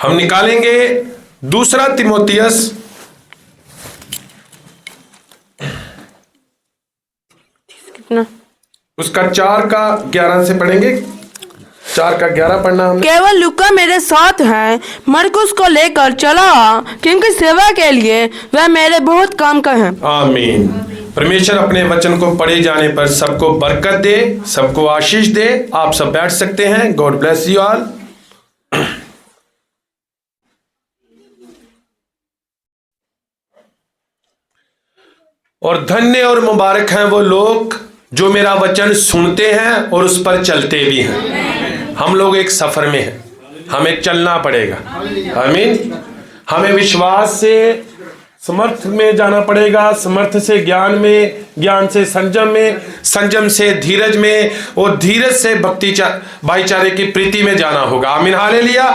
हम निकालेंगे दूसरा तीमुथियुस कितना? उसका 4 का 11 से पढ़ेंगे। 4 का 11 पढ़ना हमने। केवल लूका मेरे साथ है, मरकुस को लेकर चला क्योंकि सेवा के लिए वह मेरे बहुत काम का है। आमीन। परमेश्वर अपने वचन को पढ़े जाने पर सबको बरकत दे, सबको आशीष दे। आप सब बैठ सकते हैं। God bless you all. और धन्य और मुबारक हैं वो लोग जो मेरा वचन सुनते हैं और उस पर चलते भी हैं। हम लोग एक सफर में हैं, हमें चलना पड़ेगा। आमीन। हमें विश्वास से समर्थ में जाना पड़ेगा, समर्थ से ज्ञान में, ज्ञान से संयम में, संयम से धीरज में, और धीरज से भक्ति भाईचारे की प्रीति में जाना होगा। आमीन हालेलुया।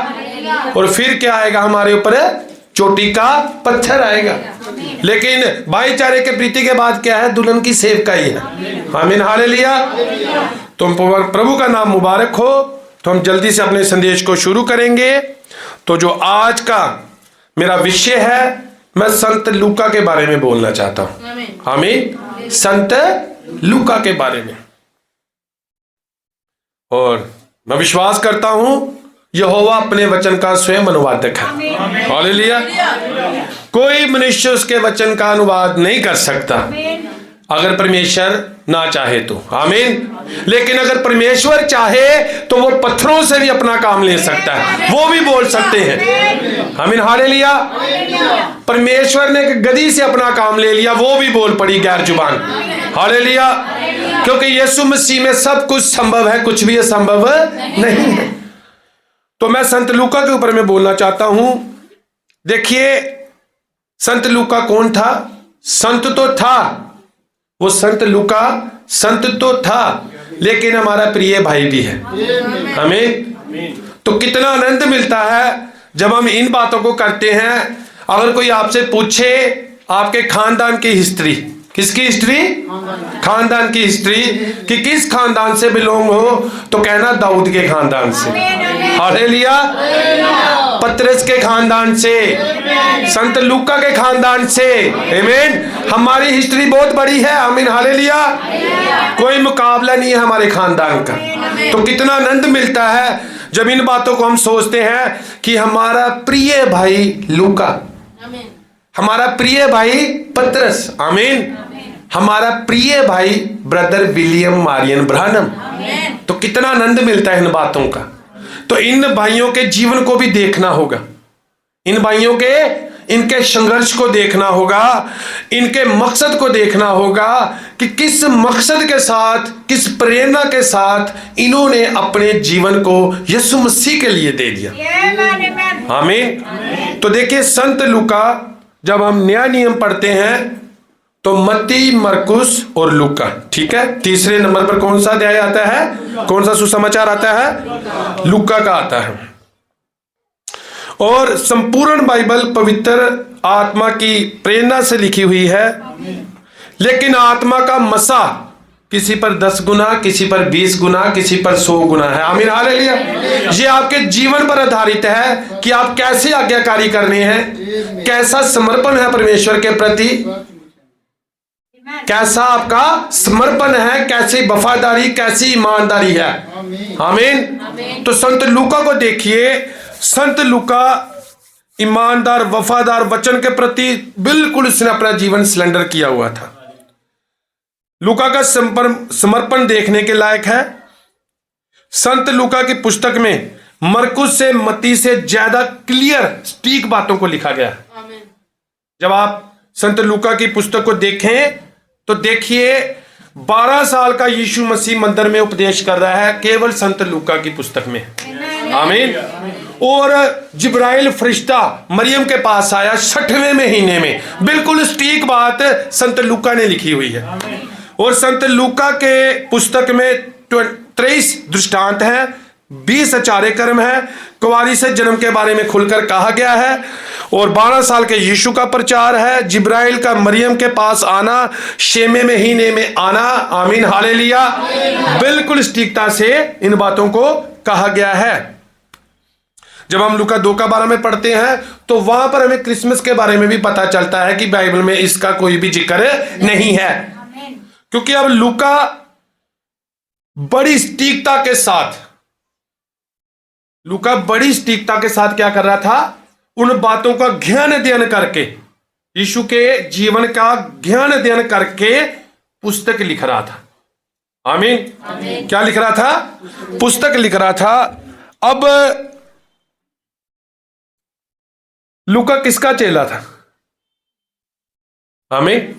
और फिर क्या आएगा हमारे ऊपर? चोटी का पत्थर आएगा। लेकिन भाईचारे के प्रीति के बाद क्या है? दुल्हन की सेवकाई है। आमीन हालेलुया। तो प्रभु का नाम मुबारक हो। तो हम जल्दी से अपने संदेश को शुरू करेंगे। तो जो आज का मेरा विषय है, मैं संत लूका के बारे में बोलना चाहता हूं। आमीन। संत लूका के बारे में। और मैं विश्वास करता हूं यहोवा अपने वचन का स्वयं अनुवादक है। हालेलुया। कोई मनुष्य उसके वचन का अनुवाद नहीं कर सकता अगर परमेश्वर ना चाहे तो। आमीन। लेकिन अगर परमेश्वर चाहे तो वो पत्थरों से भी अपना काम ले सकता है, वो भी बोल सकते हैं। आमीन हालेलुया। परमेश्वर ने गधी से अपना काम ले लिया, वो भी बोल पड़ी गैर जुबान। हालेलुया। क्योंकि यीशु मसीह में सब कुछ संभव है, कुछ भी असंभव नहीं है। तो मैं संत लूका के ऊपर में बोलना चाहता हूं। देखिए, संत लूका कौन था? संत तो था, वो संत लूका संत तो था, लेकिन हमारा प्रिय भाई भी है। हमें तो कितना आनंद मिलता है जब हम इन बातों को करते हैं। अगर कोई आपसे पूछे आपके खानदान की हिस्ट्री, किसकी हिस्ट्री? खानदान की हिस्ट्री, कि किस खानदान से बिलोंग हो, तो कहना दाऊद के खानदान से। हालेलुया। पतरस के खानदान से, संत लूका के खानदान से। आमीन। हमारी हिस्ट्री बहुत बड़ी है। आमीन हालेलुया। कोई मुकाबला नहीं है हमारे खानदान का। तो कितना आनंद मिलता है जब इन बातों को हम सोचते हैं कि हमारा प्रिय भाई लूका, हमारा प्रिय भाई पतरस, आमीन, हमारा प्रिय भाई ब्रदर विलियम मारियन ब्रानम। तो कितना आनंद मिलता है इन बातों का। तो इन भाइयों के जीवन को भी देखना होगा, इन भाइयों के इनके संघर्ष को देखना होगा, इनके मकसद को देखना होगा कि किस मकसद के साथ, किस प्रेरणा के साथ इन्होंने अपने जीवन को यीशु मसीह के लिए दे दिया। आमीन। तो देखिए, संत लूका, जब हम नया नियम पढ़ते हैं तो मत्ती, मरकुस और लूका, ठीक है। तीसरे नंबर पर कौन सा अध्याय आता है? कौन सा सुसमाचार आता है? लूका का आता है। और संपूर्ण बाइबल पवित्र आत्मा की प्रेरणा से लिखी हुई है। लेकिन आत्मा का मसा किसी पर 10 गुना, किसी पर 20 गुना, किसी पर 100 गुना है। आमीन हालेलुया। ये आपके जीवन पर आधारित है कि आप कैसे आज्ञाकारी करने हैं, कैसा समर्पण है परमेश्वर के प्रति, कैसा आपका समर्पण है, कैसी वफादारी, कैसी ईमानदारी है। आमीन। तो संत लूका को देखिए। संत लूका ईमानदार, वफादार, वचन के प्रति बिल्कुल उसने अपना जीवन सिलेंडर किया हुआ था। लूका का समर्पण देखने के लायक है। संत लूका की पुस्तक में मरकुस से, मत्ती से ज्यादा क्लियर, सटीक बातों को लिखा गया है। जब आप संत लूका की पुस्तक को देखें तो देखिए, 12 साल का यीशु मसीह मंदिर में उपदेश कर रहा है, केवल संत लूका की पुस्तक में। आमीन। और जिब्राइल फरिश्ता मरियम के पास आया 6वें महीने में। बिल्कुल सटीक बात संत लूका ने लिखी हुई है। और संत लूका के पुस्तक में 23 दृष्टांत हैं, 20 आचार्य कर्म है, कुंवारी से जन्म के बारे में खुलकर कहा गया है, और 12 साल के यीशु का प्रचार है, जिब्राइल का मरियम के पास आना, 6वें महीने में आना। आमीन हालेलुया। बिल्कुल सटीकता से इन बातों को कहा गया है। जब हम लूका 2 का 12 में पढ़ते हैं तो वहां पर हमें क्रिसमस के बारे में भी पता चलता है कि बाइबल में इसका कोई भी जिक्र नहीं है। क्योंकि अब लूका बड़ी सटीकता के साथ क्या कर रहा था, उन बातों का ज्ञान अध्ययन करके, यीशु के जीवन का ज्ञान अध्ययन करके पुस्तक लिख रहा था। आमीन। क्या लिख रहा था? पुस्तक लिख रहा था। अब लूका किसका चेला था? आमीन।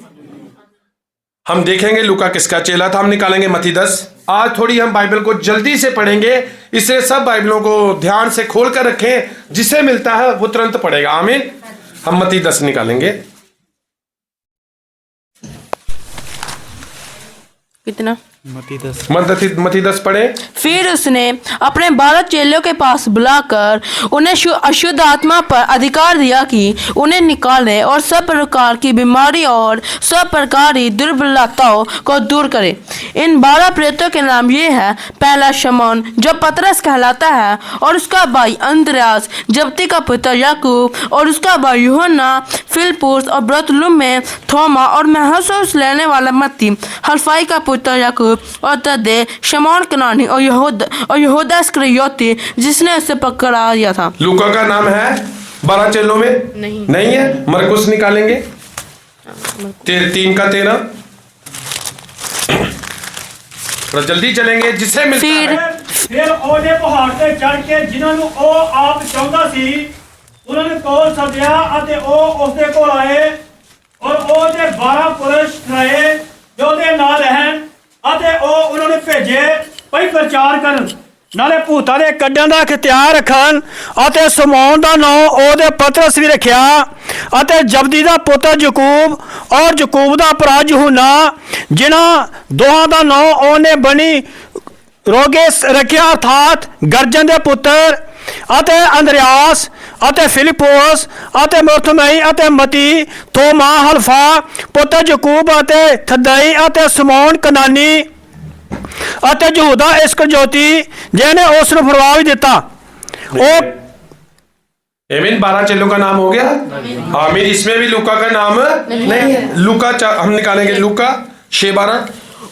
हम देखेंगे लूका किसका चेला था। हम निकालेंगे मत्ती 10। आज थोड़ी हम बाइबल को जल्दी से पढ़ेंगे, इसलिए सब बाइबलों को ध्यान से खोल कर रखें, जिसे मिलता है वो तुरंत पढ़ेगा। आमीन। हम मत्ती 10 निकालेंगे। कितना? मत्ती 10 पढ़े। फिर उसने अपने 12 चेलों के पास बुलाकर उन्हें अशुद्ध आत्मा पर अधिकार दिया कि उन्हें निकाले और सब प्रकार की बीमारी और सब प्रकार की दुर्बलताओं को दूर करे। इन 12 प्रेरितों के नाम ये है। पहला शमौन जो पतरस कहलाता है, और उसका भाई अंद्रयास, जब्दी का पुत्र याकूब, और उसका भाई यूहन्ना, फिलिप्पुस और बरतुल्मै, थोमा और महसूस लेने वाला मत्ती, हलफई का पुत्र याकूब और तद्दे, शमौन कनानी और यहूदा इस्करियोती जिसने उसे पकड़ा दिया था। लूका का नाम है 12 चेलों में? नहीं है। मरकुस निकालेंगे 3 का 13। थोड़ा जल्दी चलेंगे, जिसे मिलता है। फिर ओने पहाड़ ते चढ़ के जिन्होंने ओ आप चाहता सी उन्होंने कोल सद्या अते ओ उसदे कोल आए और ओ दे 12 पुरुष खड़े जो दे नाल रहन अते ओ उन्होंने भेजे भई प्रचार करन, नाले भूतां दे कड्ढण दा इख्तियार रखन अते शमौन दा नाम ओदे पतरस भी रखिया अते जब्दी दा पुत्र यकूब और यकूब दा भरा यूहन्ना, जिन्हां दोहां दा नाम ओने बनी रोगे रखिया अर्थात गर्जन दे पुत्र, अते अंद्रयास अते फिलिप्पुस अते बरतुल्मै अते मत्ती, थोमा, हलफा पुत्र यकूब अते थद्दै अते शमौन कनानी अते यहूदा इस्करियोती जिन्हें उसने फरवा भी दिता। आमीन। 12 चेलों का नाम हो गया। आमीन। इसमें भी लूका का नाम नहीं है। लूका हम निकालेंगे लूका 6:12।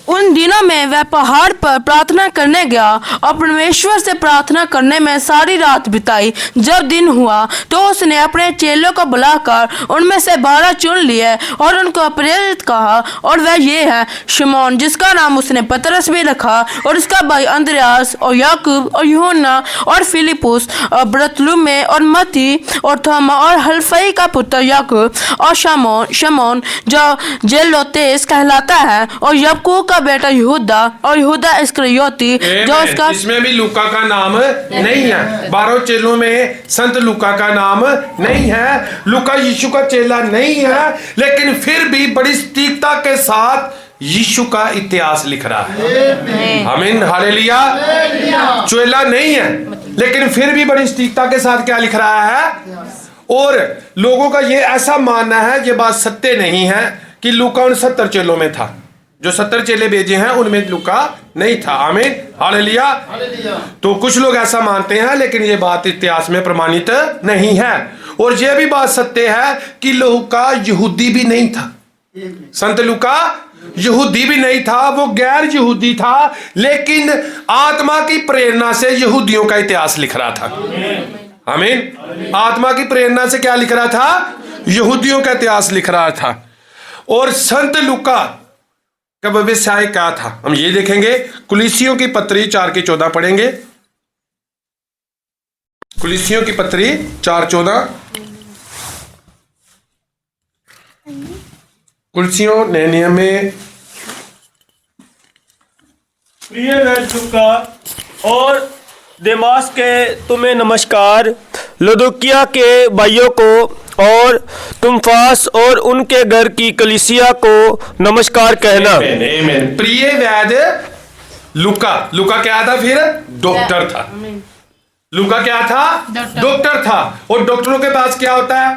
उन दिनों में वह पहाड़ पर प्रार्थना करने गया और परमेश्वर से प्रार्थना करने में सारी रात बिताई। जब दिन हुआ तो उसने अपने चेलों को बुलाकर उनमें से 12 चुन लिए और उनको प्रेरित कहा, और वह ये है शमौन जिसका नाम उसने पतरस भी रखा, और उसका भाई अंद्रयास और याकूब और यूहन्ना और फिलिप्पुस और बरतुल्मै और मत्ती और थोमा और हलफई का पुत्र याकूब और शमौन जो जेलोतेस कहलाता है, और याकूब का बेटा यहूदा और यहूदा इस्करियोती जो उसका। इसमें भी लूका का नाम नहीं है। 12 चेलों में संत लूका का नाम नहीं है। लूका यीशु का चेला नहीं है, लेकिन फिर भी बड़ी सटीकता के साथ यीशु का इतिहास लिख रहा है। आमीन। हालेलुया। चेला नहीं है, लेकिन फिर भी बड़ी सटीकता के साथ क्या लिख रहा है। और लोगों का ये ऐसा मानना है, ये बात सत्य नहीं है, कि लूका उन 70 चेलों में था। जो 70 चेले भेजे हैं उनमें लूका नहीं था। आमीन। हालेलुया। तो कुछ लोग ऐसा मानते हैं, लेकिन ये बात इतिहास में प्रमाणित नहीं है। और यह भी बात सत्य है कि लूका यहूदी भी नहीं था। संत लूका यहूदी भी नहीं था, वो गैर यहूदी था, लेकिन आत्मा की प्रेरणा से यहूदियों का इतिहास लिख रहा था। आमीन। आत्मा की प्रेरणा से क्या लिख रहा था? यहूदियों का इतिहास लिख रहा था। और संत लूका का व्यवसाय क्या था, हम ये देखेंगे। कुलिसियों की पत्री 4 की 14 पढ़ेंगे। कुलिसियों की पत्री 4:14। कुलिसियों नए नियम में। प्रिय लूका और देमास के तुम्हें नमस्कार। लुदुकिया के भाइयों को और तुमफास और उनके घर की कलीसिया को नमस्कार कहना। प्रिय वैद्य लूका। लूका क्या था? फिर डॉक्टर था। लूका क्या था? डॉक्टर था। और डॉक्टरों के पास क्या होता है?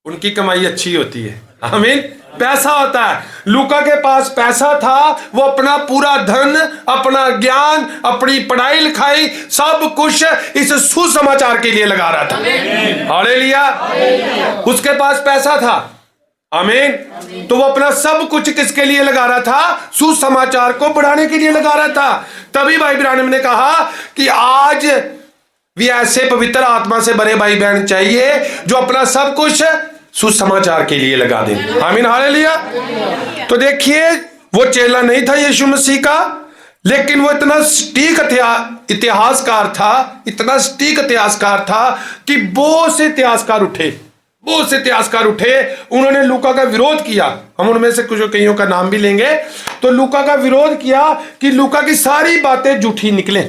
उनकी कमाई अच्छी होती है। आमीन। पैसा होता है। लूका के पास पैसा था, वो अपना पूरा धन, अपना ज्ञान, अपनी पढ़ाई लिखाई सब कुछ इस सुसमाचार के लिए लगा रहा था। हालेलुया। उसके पास पैसा था। आमीन। तो वो अपना सब कुछ किसके लिए लगा रहा था? सुसमाचार को बढ़ाने के लिए लगा रहा था। तभी भाई ब्रानम ने कहा कि आज भी ऐसे पवित्र आत्मा से भरे भाई बहन चाहिए जो अपना सब कुछ सुसमाचार के लिए लगा दें। आमीन। हालेलुया। तो देखिए, वो चेला नहीं था यीशु मसीह का, लेकिन वो इतना सटीक इतिहासकार था, इतना सटीक इतिहासकार था कि बहुत से इतिहासकार उठे, उन्होंने लूका का विरोध किया। हम उनमें से कुछ कईयों का नाम भी लेंगे। तो लूका का विरोध किया कि लूका की सारी बातें झूठी निकले।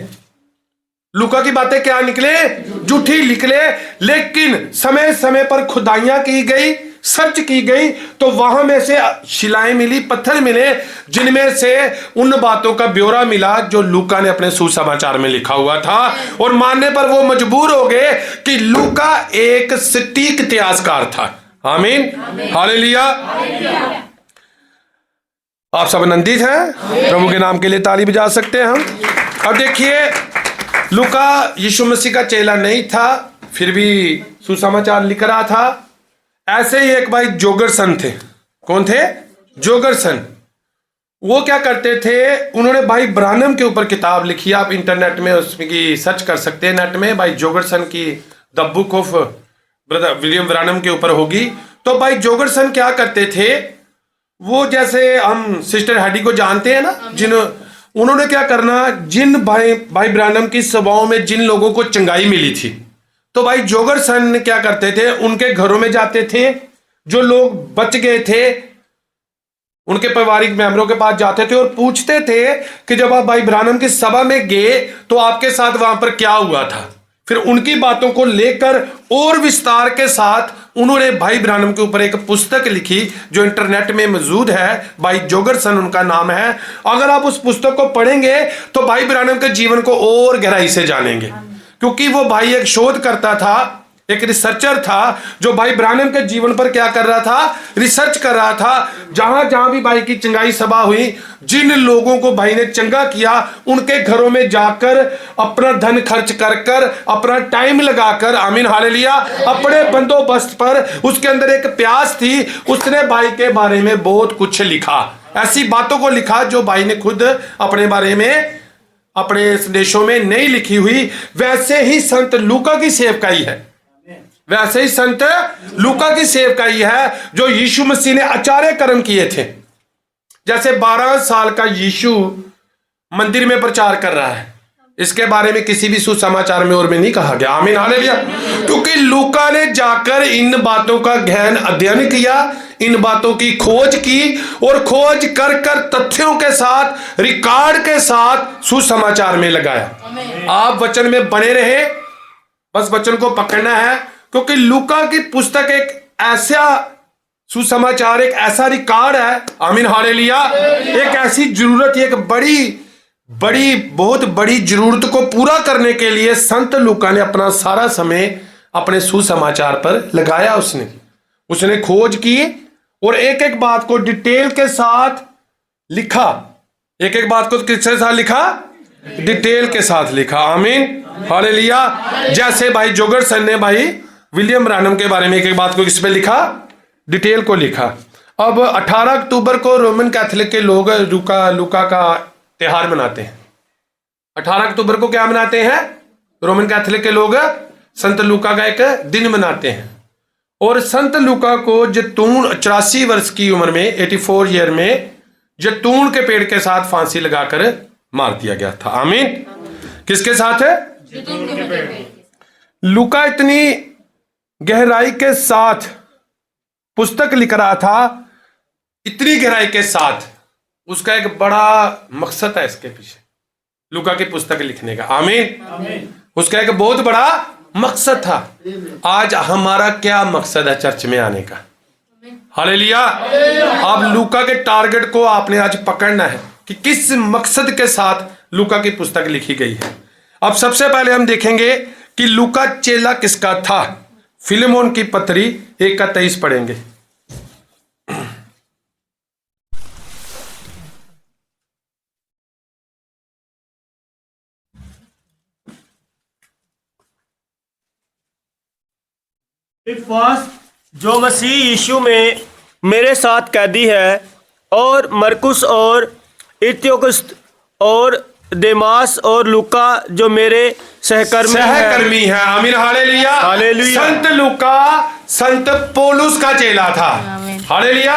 लूका की बातें क्या निकले? झूठी निकले। लेकिन समय समय पर खुदाइयां की गई, सर्च की गई, तो वहां में से शिलाएं मिली, पत्थर मिले, जिनमें से उन बातों का ब्यौरा मिला जो लूका ने अपने सुसमाचार में लिखा हुआ था। और मानने पर वो मजबूर हो गए कि लूका एक सटीक इतिहासकार था। आमीन। हालेलुया। आप सब आनंदित हैं? प्रभु के नाम के लिए ताली बजा सकते हैं हम। अब देखिए, लूका यीशु मसीह का चेला नहीं था, फिर भी सुसमाचार लिख रहा था। ऐसे ही एक भाई जोगरसन थे। कौन थे? जोगरसन। वो क्या करते थे? उन्होंने भाई ब्रानम के ऊपर किताब लिखी। आप इंटरनेट में उसमें की सर्च कर सकते हैं, नेट में, भाई जोगरसन की the book of brother William Branham के ऊपर होगी। तो भाई जोगरसन क्या करते थे? वो जैसे हम सिस्टर हैडी को जानते हैं ना, उन्होंने क्या करना, जिन भाई ब्रानम की सभाओं में जिन लोगों को चंगाई मिली थी, तो भाई जोगरसन क्या करते थे? उनके घरों में जाते थे, जो लोग बच गए थे उनके पारिवारिक मेंबरों के पास जाते थे और पूछते थे कि जब आप भाई ब्रानम की सभा में गए तो आपके साथ वहां पर क्या हुआ था। फिर उनकी बातों को लेकर और विस्तार के साथ उन्होंने भाई ब्रानम के ऊपर एक पुस्तक लिखी जो इंटरनेट में मौजूद है। भाई जोगरसन उनका नाम है। अगर आप उस पुस्तक को पढ़ेंगे तो भाई ब्रानम के जीवन को और गहराई से जानेंगे, क्योंकि वो भाई एक शोध करता था, एक रिसर्चर था जो भाई ब्रानम के जीवन पर क्या कर रहा था? रिसर्च कर रहा था। जहां जहां भी भाई की चंगाई सभा हुई, जिन लोगों को भाई ने चंगा किया, उनके घरों में जाकर अपना धन खर्च कर अपना टाइम लगाकर, आमीन हालेलुया, अपने बंदोबस्त पर, उसके अंदर एक प्यास थी, उसने भाई के बारे में बहुत कुछ लिखा। ऐसी बातों को लिखा जो भाई ने खुद अपने बारे में अपने संदेशों में नहीं लिखी हुई। वैसे ही संत लूका की सेवकाई है, वैसे ही संत लूका की सेवकाई है जो यीशु मसीह ने आचार्य कर्म किए थे। जैसे 12 साल का यीशु मंदिर में प्रचार कर रहा है, इसके बारे में किसी भी सुसमाचार में और में नहीं कहा गया। आमीन हालेलुया। क्योंकि लूका ने जाकर इन बातों का गहन अध्ययन किया, इन बातों की खोज की, और खोज कर तथ्यों के साथ, रिकॉर्ड के साथ सुसमाचार में लगाया। आप वचन में बने रहे, बस वचन को पकड़ना है, क्योंकि लूका की पुस्तक एक ऐसा सुसमाचार, एक ऐसा रिकॉर्ड है। आमीन हालेलुया। एक ऐसी जरूरत, एक बहुत बड़ी जरूरत को पूरा करने के लिए संत लूका ने अपना सारा समय अपने सुसमाचार पर लगाया। उसने खोज की और एक एक बात को डिटेल के साथ लिखा। एक एक बात को किसके साथ लिखा? डिटेल के साथ लिखा। आमीन हालेलुया। जैसे भाई जोगरसन ने भाई विलियम ब्रानम के बारे में एक एक बात को किस पे लिखा? डिटेल को लिखा। अब 18 अक्टूबर को रोमन कैथोलिक के लोग लूका का त्योहार मनाते हैं। 18 अक्टूबर को क्या मनाते हैं? रोमन कैथोलिक के लोग संत लूका का एक दिन मनाते हैं। और संत लूका को जैतून 84 वर्ष की उम्र में, 84 ईयर में, जैतून के पेड़ के साथ फांसी लगाकर मार दिया गया था। आमीन। किसके साथ है? जैतून के पेड़। लूका इतनी गहराई के साथ पुस्तक लिख रहा था, इतनी गहराई के साथ। उसका एक बड़ा मकसद है इसके पीछे, लूका की पुस्तक लिखने का। आमीन। उसका एक बहुत बड़ा मकसद था। आज हमारा क्या मकसद है चर्च में आने का? हालेलुया। अब लूका के टारगेट को आपने आज पकड़ना है कि किस मकसद के साथ लूका की पुस्तक लिखी गई है। अब सबसे पहले हम देखेंगे कि लूका चेला किसका था। फिलेमोन की पत्री 1 का 23 पढ़ेंगे। इपफास जो मसीह यीशु में मेरे साथ कैदी है, और मरकुस और इत्योकुस और देमास और लूका जो मेरे सहकर्मी है। आमीन, हालेलुया। हालेलुया। संत लूका संत पौलुस का चेला था। हालेलुया।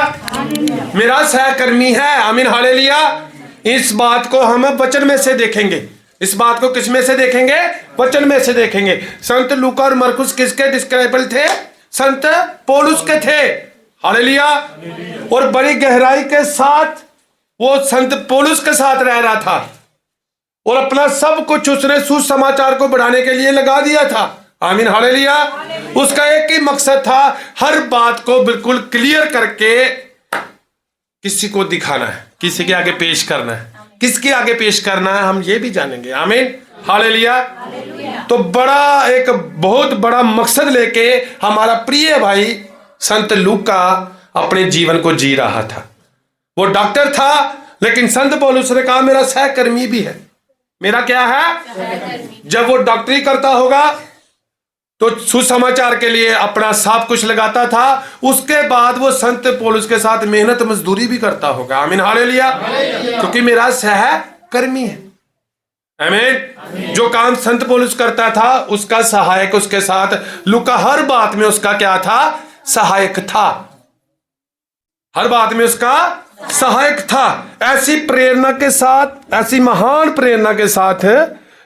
मेरा सहकर्मी है। आमीन, हालेलुया। इस बात को हम वचन में से देखेंगे। इस बात को किस में से देखेंगे? वचन में से देखेंगे। संत लूका और मरकुस किसके डिस्क्राइबल थे? संत पौलुस के थे। हालेलुया। और बड़ी गहराई के साथ वो संत पौलुस के साथ रह रहा था, और अपना सब कुछ उसने सुसमाचार को बढ़ाने के लिए लगा दिया था। आमीन, हालेलुया। उसका एक ही मकसद था, हर बात को बिल्कुल क्लियर करके किसी को दिखाना है, किसी के आगे पेश करना है। किसके आगे पेश करना है हम ये भी जानेंगे। आमीन, हालेलुया। तो बड़ा एक बहुत बड़ा मकसद लेके हमारा प्रिय भाई संत लूका अपने जीवन को जी रहा था। वो डॉक्टर था, लेकिन संत पौलुस ने कहा मेरा सहकर्मी भी है। मेरा क्या है? जब वो डॉक्टरी करता होगा तो सुसमाचार के लिए अपना सब कुछ लगाता था, उसके बाद वो संत पौलुस के साथ मेहनत मजदूरी भी करता होगा। आमीन, हालेलुया। क्योंकि मेरा सहकर्मी है। आमीन। जो काम संत पौलुस करता था उसका सहायक उसके साथ लूका हर बात में उसका क्या था? सहायक था। हर बात में उसका सहायक था। ऐसी प्रेरणा के साथ, ऐसी महान प्रेरणा के साथ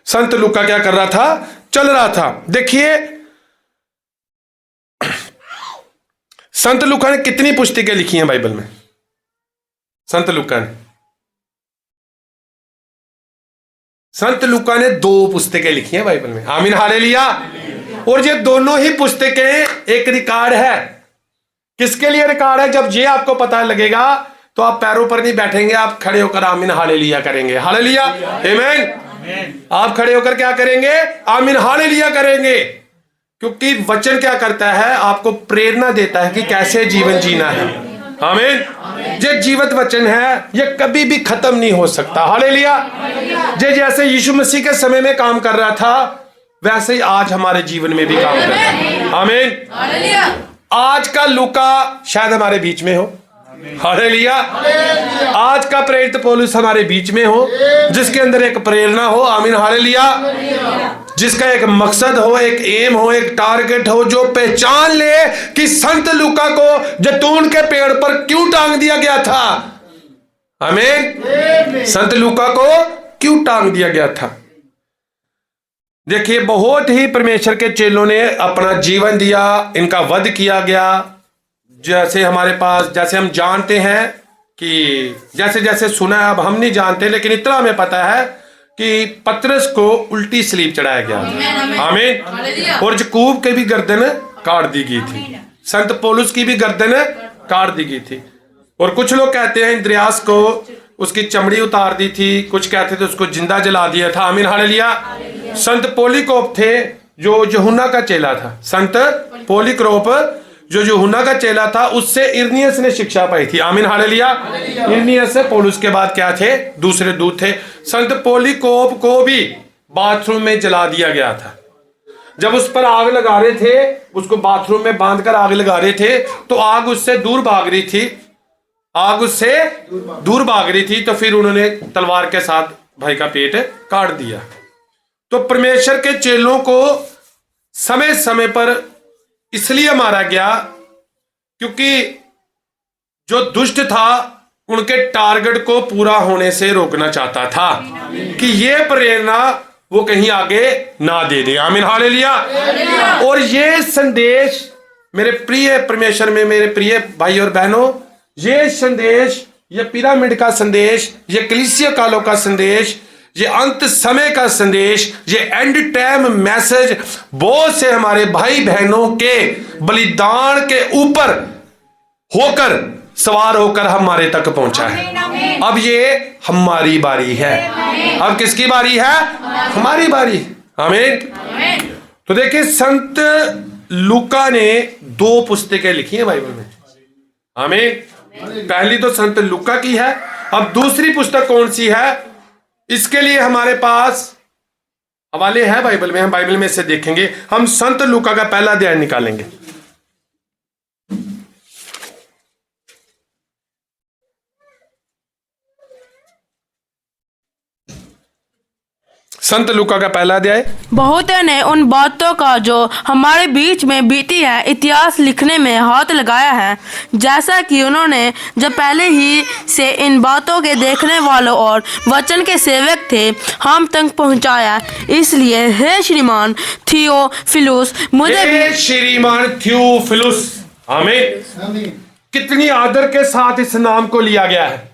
संत लूका क्या कर रहा था? चल रहा था। देखिए संत लूका ने कितनी पुस्तकें लिखी हैं बाइबल में? संत लूका ने 2 पुस्तकें लिखी हैं बाइबल में। आमीन, हालेलुया। और ये दोनों ही पुस्तकें एक रिकॉर्ड है। किसके लिए रिकॉर्ड है? जब ये आपको पता लगेगा तो आप पैरों पर नहीं बैठेंगे, आप खड़े होकर आमीन हालेलुया करेंगे। हालेलुया, आमीन। आप खड़े होकर क्या करेंगे? आमीन हालेलुया करेंगे। क्योंकि वचन क्या करता है? आपको प्रेरणा देता है कि कैसे जीवन जीना है। आमीन। ये जीवित वचन है, ये कभी भी खत्म नहीं हो सकता। हालेलुया। जे जैसे यीशु मसीह के समय में काम कर रहा था, वैसे ही आज हमारे जीवन में भी काम कर रहा है। आमीन। आज का लूका शायद हमारे बीच में हो। हालेलुया। आज का प्रेरित पौलुस हमारे बीच में हो, जिसके अंदर एक प्रेरणा हो। आमीन, हालेलुया। जिसका एक मकसद हो, एक एम हो, एक टारगेट हो, जो पहचान ले कि संत लूका को जैतून के पेड़ पर क्यों टांग दिया गया था। आमीन। संत लूका को क्यों टांग दिया गया था? देखिए बहुत ही परमेश्वर के चेलों ने अपना जीवन दिया, इनका वध किया गया। जैसे हमारे पास, जैसे हम जानते हैं कि जैसे जैसे सुना है, अब हम नहीं जानते, लेकिन इतना हमें पता है कि पतरस को उल्टी सलीब चढ़ाया गया। आमीन। और याकूब के भी गर्दन काट दी गई थी, संत पौलुस की भी गर्दन काट दी गई थी। और कुछ लोग कहते हैं इंद्रियास को उसकी चमड़ी उतार दी थी, कुछ कहते थे उसको जिंदा जला दिया था। आमीन, हालेलुया। संत पोलीकोप थे जो यूहन्ना का चेला था। संत पोलीक्रोप जो यूहन्ना का चेला था, उससे इर्नियस ने शिक्षा पाई थी। आमीन, हालेलुया। इर्नियस से पौलुस के बाद क्या थे? दूसरे दूत थे। संत पोलीकोप को भी बाथरूम में जला दिया गया था। जब उस पर आग लगा रहे थे, उसको बाथरूम में बांधकर आग लगा रहे थे, तो आग उससे दूर भाग रही थी, आग उससे दूर भाग रही थी। तो फिर उन्होंने तलवार के साथ भाई का पेट काट दिया। तो परमेश्वर के चेलों को समय समय पर इसलिए मारा गया क्योंकि जो दुष्ट था उनके टारगेट को पूरा होने से रोकना चाहता था कि ये प्रेरणा वो कहीं आगे ना दे दे। आमीन, हालेलुया। और ये संदेश मेरे प्रिय परमेश्वर में, मेरे प्रिय भाई और बहनों, ये संदेश, ये पिरामिड का संदेश, ये कलीसिया कालों का संदेश, ये अंत समय का संदेश, ये एंड टाइम मैसेज बहुत से हमारे भाई बहनों के बलिदान के ऊपर होकर, सवार होकर हमारे तक पहुंचा है। अब ये हमारी बारी है। अब किसकी बारी है? हमारी बारी। आमीन। तो देखिए संत लूका ने 2 पुस्तकें लिखी हैं बाइबल में। आमीन। पहली तो संत लूका की है, अब दूसरी पुस्तक कौन सी है, इसके लिए हमारे पास हवाले है बाइबल में, हम बाइबल में से देखेंगे। हम संत लूका का पहला अध्याय निकालेंगे। संत लूका का पहला अध्याय। बहुतों ने उन बातों का जो हमारे बीच में बीती है इतिहास लिखने में हाथ लगाया है, जैसा कि उन्होंने जब पहले ही से इन बातों के देखने वालों और वचन के सेवक थे हम तक पहुंचाया। इसलिए हे श्रीमान थियोफिलुस, मुझे भी हे श्रीमान थियोफिलुस। आमीन। कितनी आदर के साथ इस नाम को लिया गया है,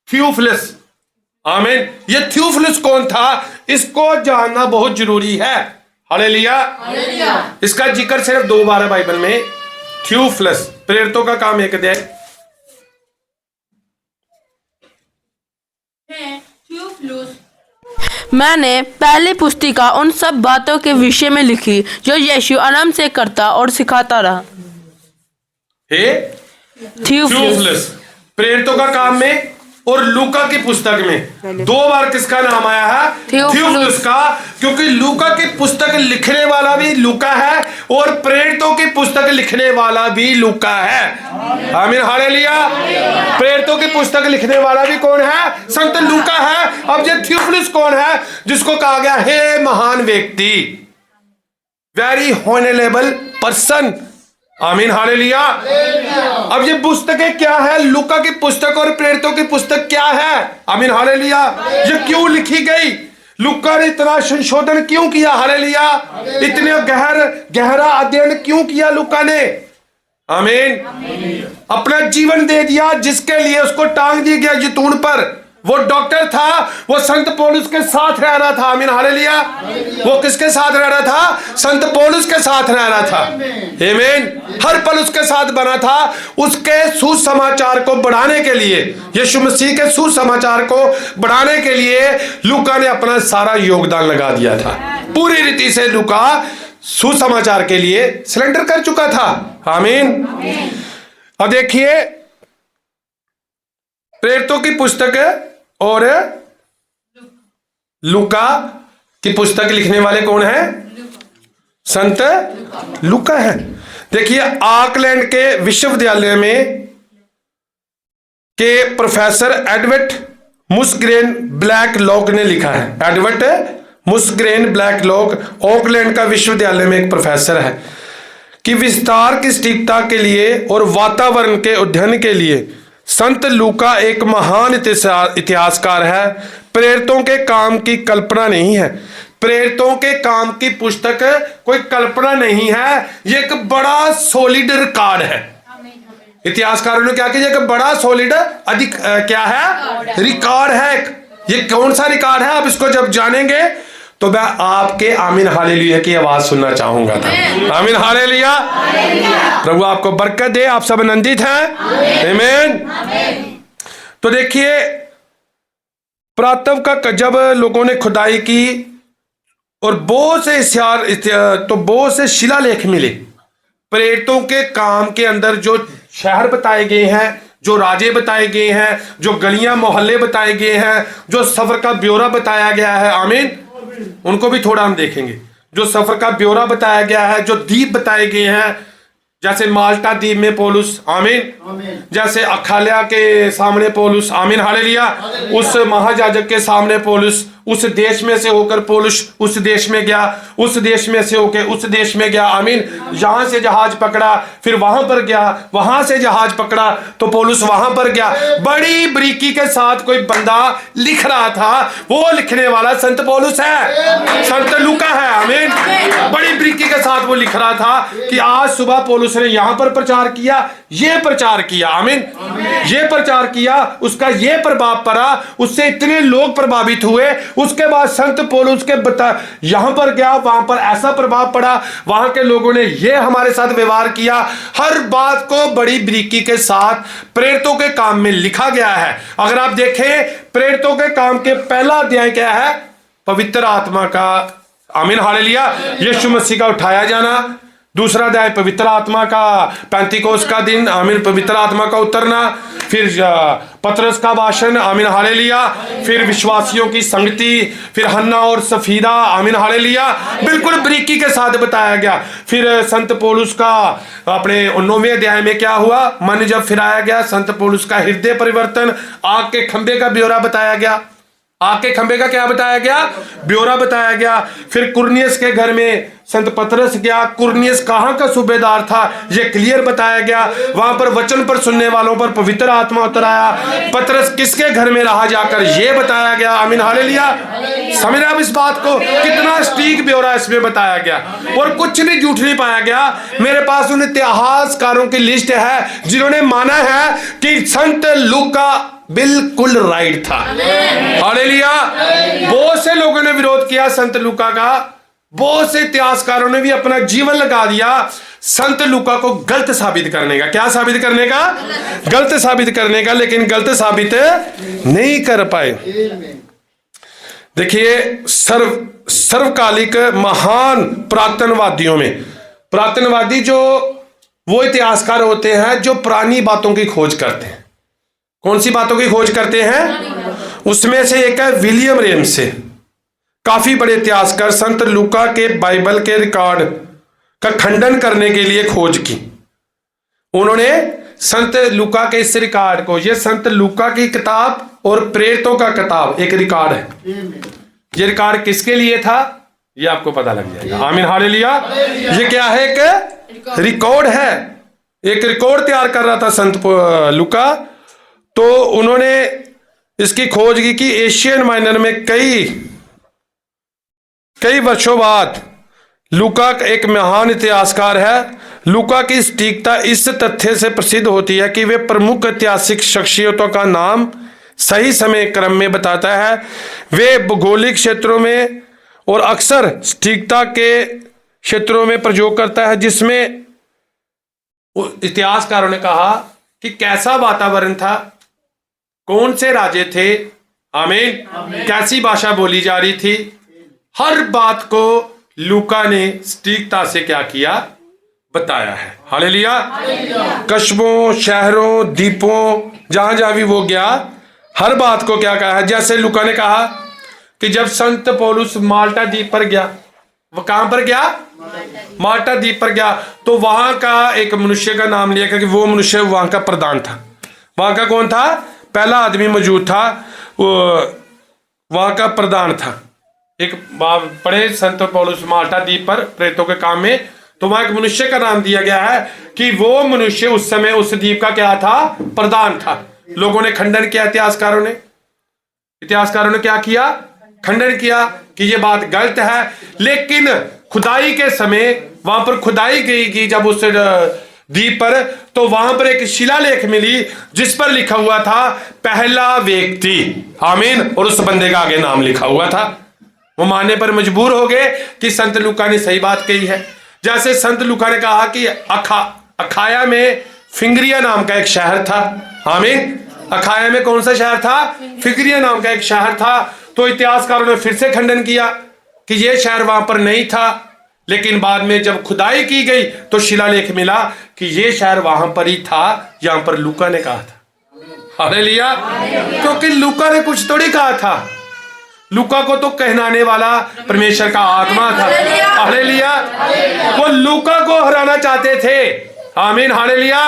थियोफिलुस। आमीन। ये थियोफिलुस कौन था, इसको जानना बहुत जरूरी है। हालेलुया। इसका जिक्र सिर्फ 2 बार है बाइबल में। थियोफिलुस, प्रेरितों का काम 1 अध्याय। मैंने पहली पुस्तिका उन सब बातों के विषय में लिखी जो यीशु आरंभ से करता और सिखाता रहा। हे थियोफिलुस, प्रेरितों का काम में और लूका की पुस्तक में 2 बार किसका नाम आया है, थियोफिलुस का, क्योंकि लूका की पुस्तक लिखने वाला भी लूका है और प्रेरितों की पुस्तक लिखने वाला भी लूका है। आमीन। हालेलुया। प्रेरितों की पुस्तक लिखने वाला भी कौन है, संत लूका है। अब ये थियोफिलुस कौन है, जिसको कहा गया हे महान व्यक्ति, वेरी हॉनरेबल पर्सन। आमीन। हालेलुया। अब ये पुस्तकें क्या है, लूका की पुस्तक और प्रेरितों की पुस्तक क्या है। आमीन। हालेलुया। ये क्यों लिखी गई, लूका ने इतना संशोधन क्यों किया। हालेलुया। इतने गहरा अध्ययन क्यों किया लूका ने। आमीन। अपना जीवन दे दिया, जिसके लिए उसको टांग दिया गया जैतून पर। वो डॉक्टर था, वो संत पौलुस के साथ रह रहा था। आमीन। हालेलुया। वो किसके साथ रह रहा था, संत पौलुस के साथ रह रहा था। आमीन। हर पल उसके साथ बना था। उसके सुसमाचार को बढ़ाने के लिए, यीशु मसीह के सुसमाचार को बढ़ाने के लिए लूका ने अपना सारा योगदान लगा दिया था। पूरी रीति से लूका सुसमाचार के लिए सरेंडर कर चुका था। आमीन। अब देखिए, प्रेरितों की पुस्तक और लूका की पुस्तक लिखने वाले कौन है, संत लूका है। देखिए, ऑकलैंड के विश्वविद्यालय में के प्रोफेसर एडवर्ड मुस्ग्रेन ब्लैकलॉक ने लिखा है। एडवर्ड मुस्ग्रेन ब्लैकलॉक ऑकलैंड का विश्वविद्यालय में एक प्रोफेसर है कि विस्तार की सटीकता के लिए और वातावरण के अध्ययन के लिए संत लूका एक महान इतिहासकार है। प्रेरितों के काम की कल्पना नहीं है। प्रेरितों के काम की पुस्तक कोई कल्पना नहीं है, ये एक बड़ा सॉलिड रिकॉर्ड है। इतिहासकारों ने क्या किया, एक बड़ा सॉलिड क्या है, रिकॉर्ड है। ये कौन सा रिकॉर्ड है, आप इसको जब जानेंगे तो मैं आपके आमीन हालेलुया की आवाज सुनना चाहूंगा था। आमीन हालेलुया। प्रभु आपको बरकत दे। आप सब आनंदित हैं। आमीन। तो देखिए, प्रातः का जब लोगों ने खुदाई की और बहुत से शिलालेख मिले, प्रेरितों के काम के अंदर जो शहर बताए गए हैं, जो राजे बताए गए हैं, जो गलियां मोहल्ले बताए गए हैं, जो सफर का ब्यौरा बताया गया है। आमीन। उनको भी थोड़ा हम देखेंगे। जो सफर का ब्यौरा बताया गया है, जो द्वीप बताए गए हैं, जैसे माल्टा द्वीप में पौलुस। आमीन। जैसे अखाल्या के सामने पौलुस। आमीन हालेलुया। उस महायाजक के सामने पौलुस, उस देश में से होकर पौलुस उस देश में गया, उस देश में से होकर उस देश में गया। आमीन। यहां से जहाज पकड़ा, फिर वहां पर गया, वहां से जहाज पकड़ा तो पौलुस वहां पर गया। बड़ी बरीकी के साथ कोई बंदा लिख रहा था, वो लिखने वाला संत पौलुस है, संत लूका है। आमीन। बड़ी बरीकी के साथ वो लिख रहा था कि आज सुबह पौलुस ने यहां पर प्रचार किया, ये प्रचार किया। आमीन। ये प्रचार किया, उसका ये प्रभाव पड़ा, उससे इतने लोग प्रभावित हुए। उसके बाद संत पौलुस के यहां पर गया, वहां पर ऐसा प्रभाव पड़ा, वहां के लोगों ने ये हमारे साथ व्यवहार किया। हर बात को बड़ी बारीकी के साथ प्रेरितों के काम में लिखा गया है। अगर आप देखें, प्रेरितों के काम के पहला अध्याय क्या है, पवित्र आत्मा का, आमीन हालेलुया, यीशु मसीह का उठाया जाना, दूसरा अध्याय पवित्र आत्मा का, पेंतिकोस्त का दिन, आमीन, पवित्र आत्मा का उतरना, फिर पतरस का भाषण, आमीन हालेलुया, फिर विश्वासियों की संगति, फिर हन्ना और सफीरा, आमीन हालेलुया, बिल्कुल बारीकी के साथ बताया गया। फिर संत पौलुस का अपने 9वें अध्याय में क्या हुआ, मन जब फिराया गया, संत पौलुस का हृदय परिवर्तन, आग के खंभे का ब्यौरा बताया गया। आग के खंभे का क्या बताया गया, ब्यौरा बताया गया। फिर कुरनियस के घर में संत पतरस गया, कुरनियस कहां का सूबेदार था यह क्लियर बताया गया। वहां पर वचन पर सुनने वालों पर पवित्र आत्मा उतर आया। पतरस किसके घर में रहा जाकर यह बताया गया, आमीन हालेलुया। समझ रहे आप इस बात को, कितना सटीक ब्यौरा इसमें बताया गया और कुछ भी झूठ नहीं पाया गया। मेरे पास उन इतिहासकारों की लिस्ट है जिन्होंने माना है कि संत लूका बिल्कुल राइट था। हालेलुया। बहुत से लोगों ने विरोध किया संत लूका का, बहुत से इतिहासकारों ने भी अपना जीवन लगा दिया संत लूका को गलत साबित करने का। क्या साबित करने का, गलत साबित करने का, लेकिन गलत साबित नहीं कर पाए। देखिए सर्वकालिक महान पुरातनवादियों में, पुरातनवादी जो वो इतिहासकार होते हैं जो पुरानी बातों की खोज करते हैं। कौन सी बातों की खोज करते हैं, उसमें से एक है विलियम रेमसे, काफी बड़े इतिहासकार। संत लूका के बाइबल के रिकॉर्ड का खंडन करने के लिए खोज की उन्होंने। संत लूका के इस रिकॉर्ड को, ये संत लूका की किताब और प्रेरितों का किताब एक रिकॉर्ड है। ये रिकॉर्ड किसके लिए था ये आपको पता लग जाएगा, आमीन हालेलुया। ये क्या है, एक रिकॉर्ड है, एक रिकॉर्ड तैयार कर रहा था संत लूका। तो उन्होंने इसकी खोज की कि एशियन माइनर में कई वर्षों बाद लूका एक महान इतिहासकार है। लूका की सटीकता इस तथ्य से प्रसिद्ध होती है कि वे प्रमुख ऐतिहासिक शख्सियतों का नाम सही समय क्रम में बताता है। वे भौगोलिक क्षेत्रों में और अक्सर सटीकता के क्षेत्रों में प्रयोग करता है, जिसमें इतिहासकारों ने कहा कि कैसा वातावरण था, कौन से राजे थे, आमीन, कैसी भाषा बोली जा रही थी, हर बात को लूका ने सटीकता से क्या किया, बताया है। हालेलुया। कस्बों, शहरों, द्वीपों, जहां जहां भी वो गया हर बात को क्या कहा है। जैसे लूका ने कहा कि जब संत पौलुस माल्टा द्वीप पर गया, वो कहां पर गया, माल्टा द्वीप पर गया, तो वहां का एक मनुष्य का नाम लिया कि वो मनुष्य वहां का प्रधान था। वहां का कौन था, पहला आदमी मौजूद था, वहां का प्रधान था। एक पढ़े संत पौलुस माल्टा द्वीप पर प्रेरितों के काम में, तो वहां एक मनुष्य का नाम दिया गया है कि वो मनुष्य उस समय उस द्वीप का क्या था, प्रधान था। लोगों ने खंडन किया, इतिहासकारों ने क्या किया, खंडन किया कि ये बात गलत है। लेकिन खुदाई के समय वहां पर खुदाई की जब उस द्वीप पर, तो वहां पर एक शिलालेख मिली जिस पर लिखा हुआ था पहला व्यक्ति, आमीन, और उस बंदे का आगे नाम लिखा हुआ था। वो मानने पर मजबूर हो गए कि संत लूका ने सही बात कही है। जैसे संत लूका ने कहा कि अखाया में फिंगरिया नाम का एक शहर था, आमीन, अखाया में कौन सा शहर था, फिंगरिया नाम का एक शहर था। तो इतिहासकारों ने फिर से खंडन किया कि यह शहर वहां पर नहीं था, लेकिन बाद में जब खुदाई की गई तो शिलालेख मिला कि यह शहर वहां पर ही था जहां पर लूका ने कहा था। हालेलुया। क्योंकि लूका ने कुछ थोड़ी कहा था, लूका को तो कहनाने वाला परमेश्वर का आत्मा था। हालेलुया। वो लूका को हराना चाहते थे, आमीन हालेलुया।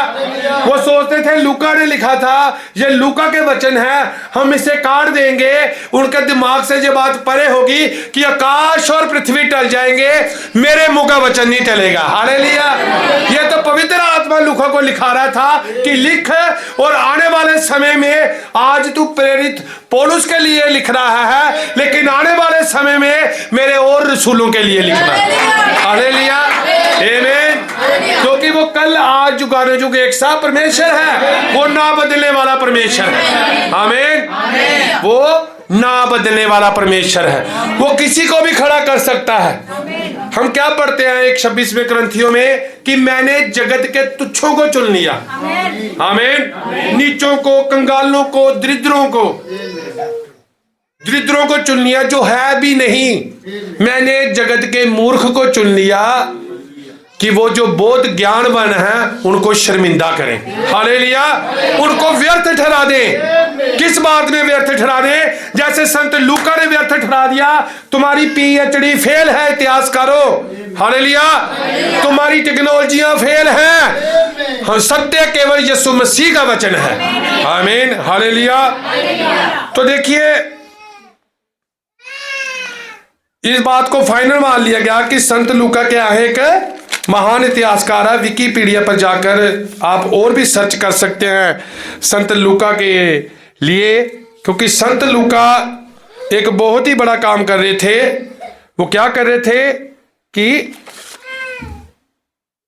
वो सोचते थे लूका ने लिखा था, ये लूका के वचन है, हम इसे काट देंगे। उनके दिमाग से ये बात परे होगी कि आकाश और पृथ्वी टल जाएंगे, मेरे मुंह का वचन नहीं टलेगा। हालेलुया। ये तो पवित्र आत्मा लूका को लिखा रहा था कि लिख, और आने वाले समय में आज तू प्रेरित पौलुस के लिए लिख रहा है, लेकिन आने वाले समय में मेरे और रसूलों के लिए लिखना। हालेलुया, आमीन। क्योंकि वो कल आज जुगाने जुग एक सा परमेश्वर है, वो ना बदलने वाला परमेश्वर है, आमीन। वो ना बदलने वाला परमेश्वर है, वो किसी को भी खड़ा कर सकता है। हम क्या पढ़ते हैं 1:26 ग्रंथियों में कि मैंने जगत के तुच्छों को चुन लिया, आमीन, नीचों को, कंगालों को, दरिद्रों को चुन लिया, जो है भी नहीं। मैंने जगत के मूर्ख को चुन लिया कि वो जो बोध ज्ञानवान हैं उनको शर्मिंदा करें। हालेलुया। उनको व्यर्थ ठहरा दें। किस बात में व्यर्थ ठहरा दें? जैसे संत लूका ने व्यर्थ ठहरा दिया, तुम्हारी पीएचडी फेल है इतिहासकारों। हालेलुया। तुम्हारी टेक्नोलॉजियां फेल हैं। हाँ, सत्य केवल यीशु मसीह का वचन है। आमीन। हालेलुया। तो देखिए, इस बात को फाइनल मान लिया गया कि संत लूका क्या है? एक महान इतिहासकार है। विकिपीडिया पर जाकर आप और भी सर्च कर सकते हैं संत लूका के लिए, क्योंकि संत लूका एक बहुत ही बड़ा काम कर रहे थे। वो क्या कर रहे थे कि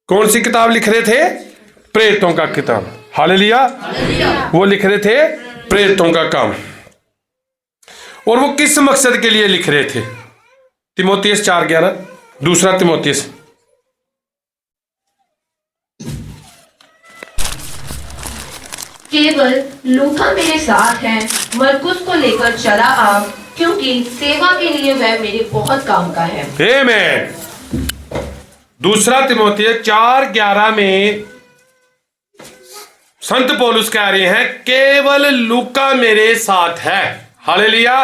कौन सी किताब लिख रहे थे? प्रेरितों का किताब। हालेलुया। वो लिख रहे थे प्रेरितों का काम। और वो किस मकसद के लिए लिख रहे थे? तिमोथियस 4:11, दूसरा तिमोथियस। केवल लूका मेरे साथ है, मरकुस को लेकर चला आप, क्योंकि सेवा के लिए वह मेरे बहुत काम का है। आमीन। दूसरा तिमोथियस 4:11 में संत पौलुस कह रहे हैं केवल लूका मेरे साथ है। हालेलुया।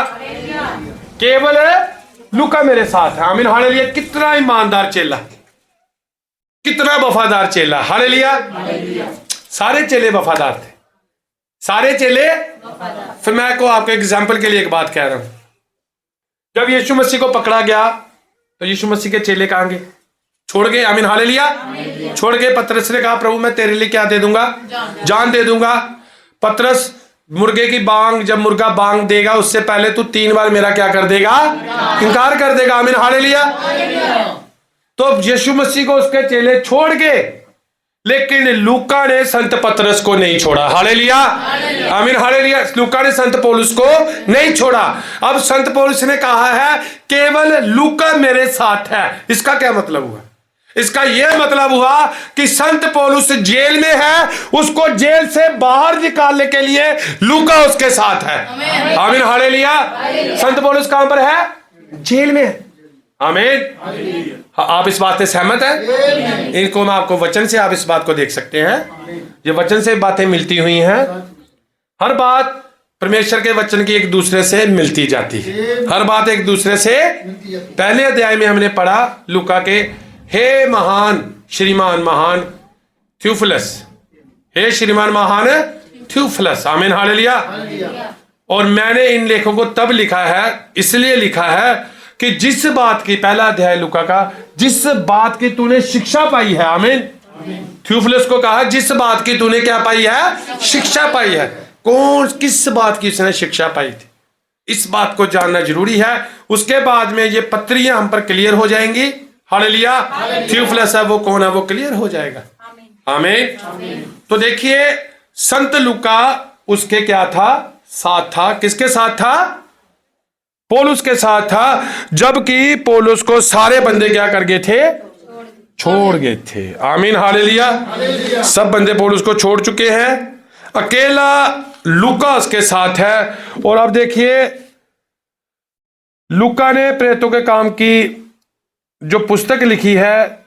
केवल लूका मेरे साथ है। आमीन। हालेलुया। कितना ईमानदार चेला, कितना वफादार चेला। हालेलुया। सारे चेले वफादार थे, सारे चेले। फिर मैं को आपको एग्जाम्पल के लिए एक बात कह रहा हूं। जब यीशु मसीह को पकड़ा गया तो यीशु मसीह के चेले कहां गए? छोड़ गए। आमीन। हालेलुया। छोड़ गए। पतरस ने कहा प्रभु मैं तेरे लिए क्या दे दूंगा? जान दे दूंगा। पतरस, मुर्गे की बांग, जब मुर्गा बांग देगा उससे पहले तू 3 बार मेरा क्या कर देगा? इनकार कर देगा। आमीन। हालेलुया। तो यीशु मसीह को उसके चेले छोड़ गए, लेकिन लूका ने संत पतरस को नहीं छोड़ा। हालेलुया। आमीन। हालेलुया। लूका ने संत पौलुस को नहीं छोड़ा। अब संत पौलुस ने कहा है केवल लूका मेरे साथ है। इसका क्या मतलब हुआ? इसका यह मतलब हुआ कि संत पौलुस जेल में है, उसको जेल से बाहर निकालने के लिए लूका उसके साथ है। आमीन। हालेलुया। संत पौलुस कहां पर है? जेल में है। आमीन। आप इस बात से सहमत हैं? इनको मैं आपको वचन से आप इस बात को देख सकते हैं। ये वचन से बातें मिलती हुई हैं। हर बात परमेश्वर के वचन की एक दूसरे से मिलती जाती है। हर बात एक दूसरे से। पहले अध्याय में हमने पढ़ा लूका के, हे महान श्रीमान महान थ्यूफिलस, हे श्रीमान महान थ्यूफिलस। आमीन। हालेलुया। और मैंने इन लेखों को तब लिखा है, इसलिए लिखा है कि जिस बात की, पहला अध्याय लूका का, जिस बात की तूने शिक्षा पाई है। आमीन। थ्यूफिलस को कहा जिस बात की तूने क्या पाई है? शिक्षा पाई है। कौन, किस बात की उसने शिक्षा पाई थी? इस बात को जानना जरूरी है। उसके बाद में ये पत्रियां हम पर क्लियर हो जाएंगी। हालेलुया। थ्यूफिलस है वो कौन है? वो क्लियर हो जाएगा। आमीन। तो देखिए संत लूका उसके क्या था? साथ था। किसके साथ था? पौलुस के साथ था। जबकि पौलुस को सारे बंदे क्या कर गए थे? छोड़ गए थे। आमीन। हालेलुया। सब बंदे पौलुस को छोड़ चुके हैं, अकेला लूका उसके साथ है। और अब देखिए लूका ने प्रेरितों के काम की जो पुस्तक लिखी है,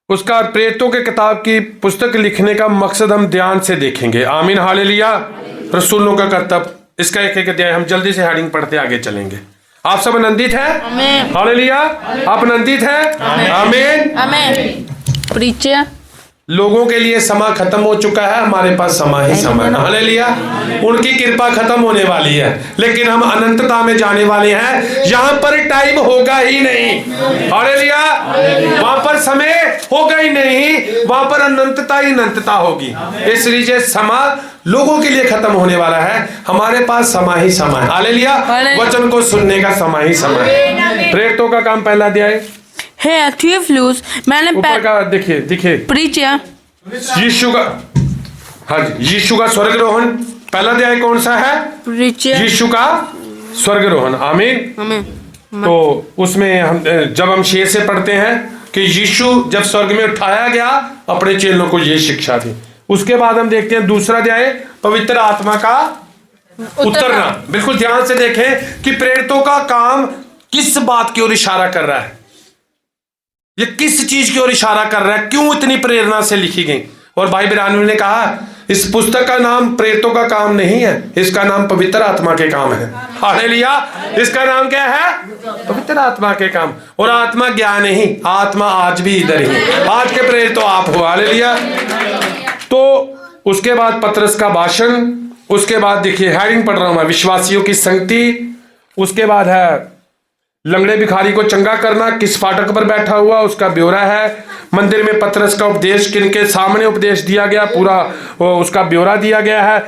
उसका प्रेरितों के किताब की पुस्तक लिखने का मकसद हम ध्यान से देखेंगे। आमीन। हालेलुया। रसूलों का कर्तव्य, इसका एक एक अध्याय हम जल्दी से हेडिंग पढ़ते आगे चलेंगे। आप सब आनंदित हैं? हालेलुया। आप आनंदित हैं? आमीन। आमीन। प्रीचर लोगों के लिए समय खत्म हो चुका है, हमारे पास समय ही समय है। हालेलुया। उनकी कृपा खत्म होने वाली है, लेकिन हम अनंतता में जाने वाले हैं। यहां पर टाइम होगा ही नहीं। हालेलुया। वहां पर समय होगा ही नहीं, वहां पर अनंतता ही अनंतता होगी। इसलिए समय लोगों के लिए खत्म होने वाला है, हमारे पास समय ही समय। हालेलुया। वचन को सुनने का समय ही समय। प्रेरितों का काम पहला अध्याय। हे थ्यूफिलस, मैंने ऊपर का देखिए प्रीचर यीशु का, हाँ जी, यीशु का स्वर्गरोहण पहला अध्याय कौन सा है? प्रीचर यीशु का स्वर्गरोहण। आमीन। आमीन। तो उसमें हम जब हम शेर से पढ़ते हैं कि यीशु जब स्वर्ग में उठाया गया, अपने चेलों को ये शिक्षा दी। उसके बाद हम देखते हैं दूसरा अध्याय, पवित्र आत्मा का उतरना। बिल्कुल ध्यान से देखें कि प्रेरितों का काम किस बात की ओर इशारा कर रहा है। ये किस चीज की ओर इशारा कर रहा है, क्यों इतनी प्रेरणा से लिखी गई। और भाई बिरानवी ने कहा इस पुस्तक का नाम प्रेरितों का काम नहीं है, इसका नाम पवित्र आत्मा के काम है। हालेलुया। इसका नाम क्या है? पवित्र आत्मा के काम। और आत्मा ज्ञान नहीं, आत्मा आज भी इधर ही, आज के प्रेरित तो आप हो। हालेलुया। तो उसके बाद पतरस का भाषण, उसके बाद देखिए हेडिंग पढ़ रहा हूं मैं, विश्वासियों की संगति। उसके बाद है लंगड़े भिखारी को चंगा करना, किस फाटक पर बैठा हुआ उसका ब्यौरा है। मंदिर में पतरस का उपदेश, किनके सामने उपदेश दिया गया, पूरा उसका ब्यौरा दिया गया है।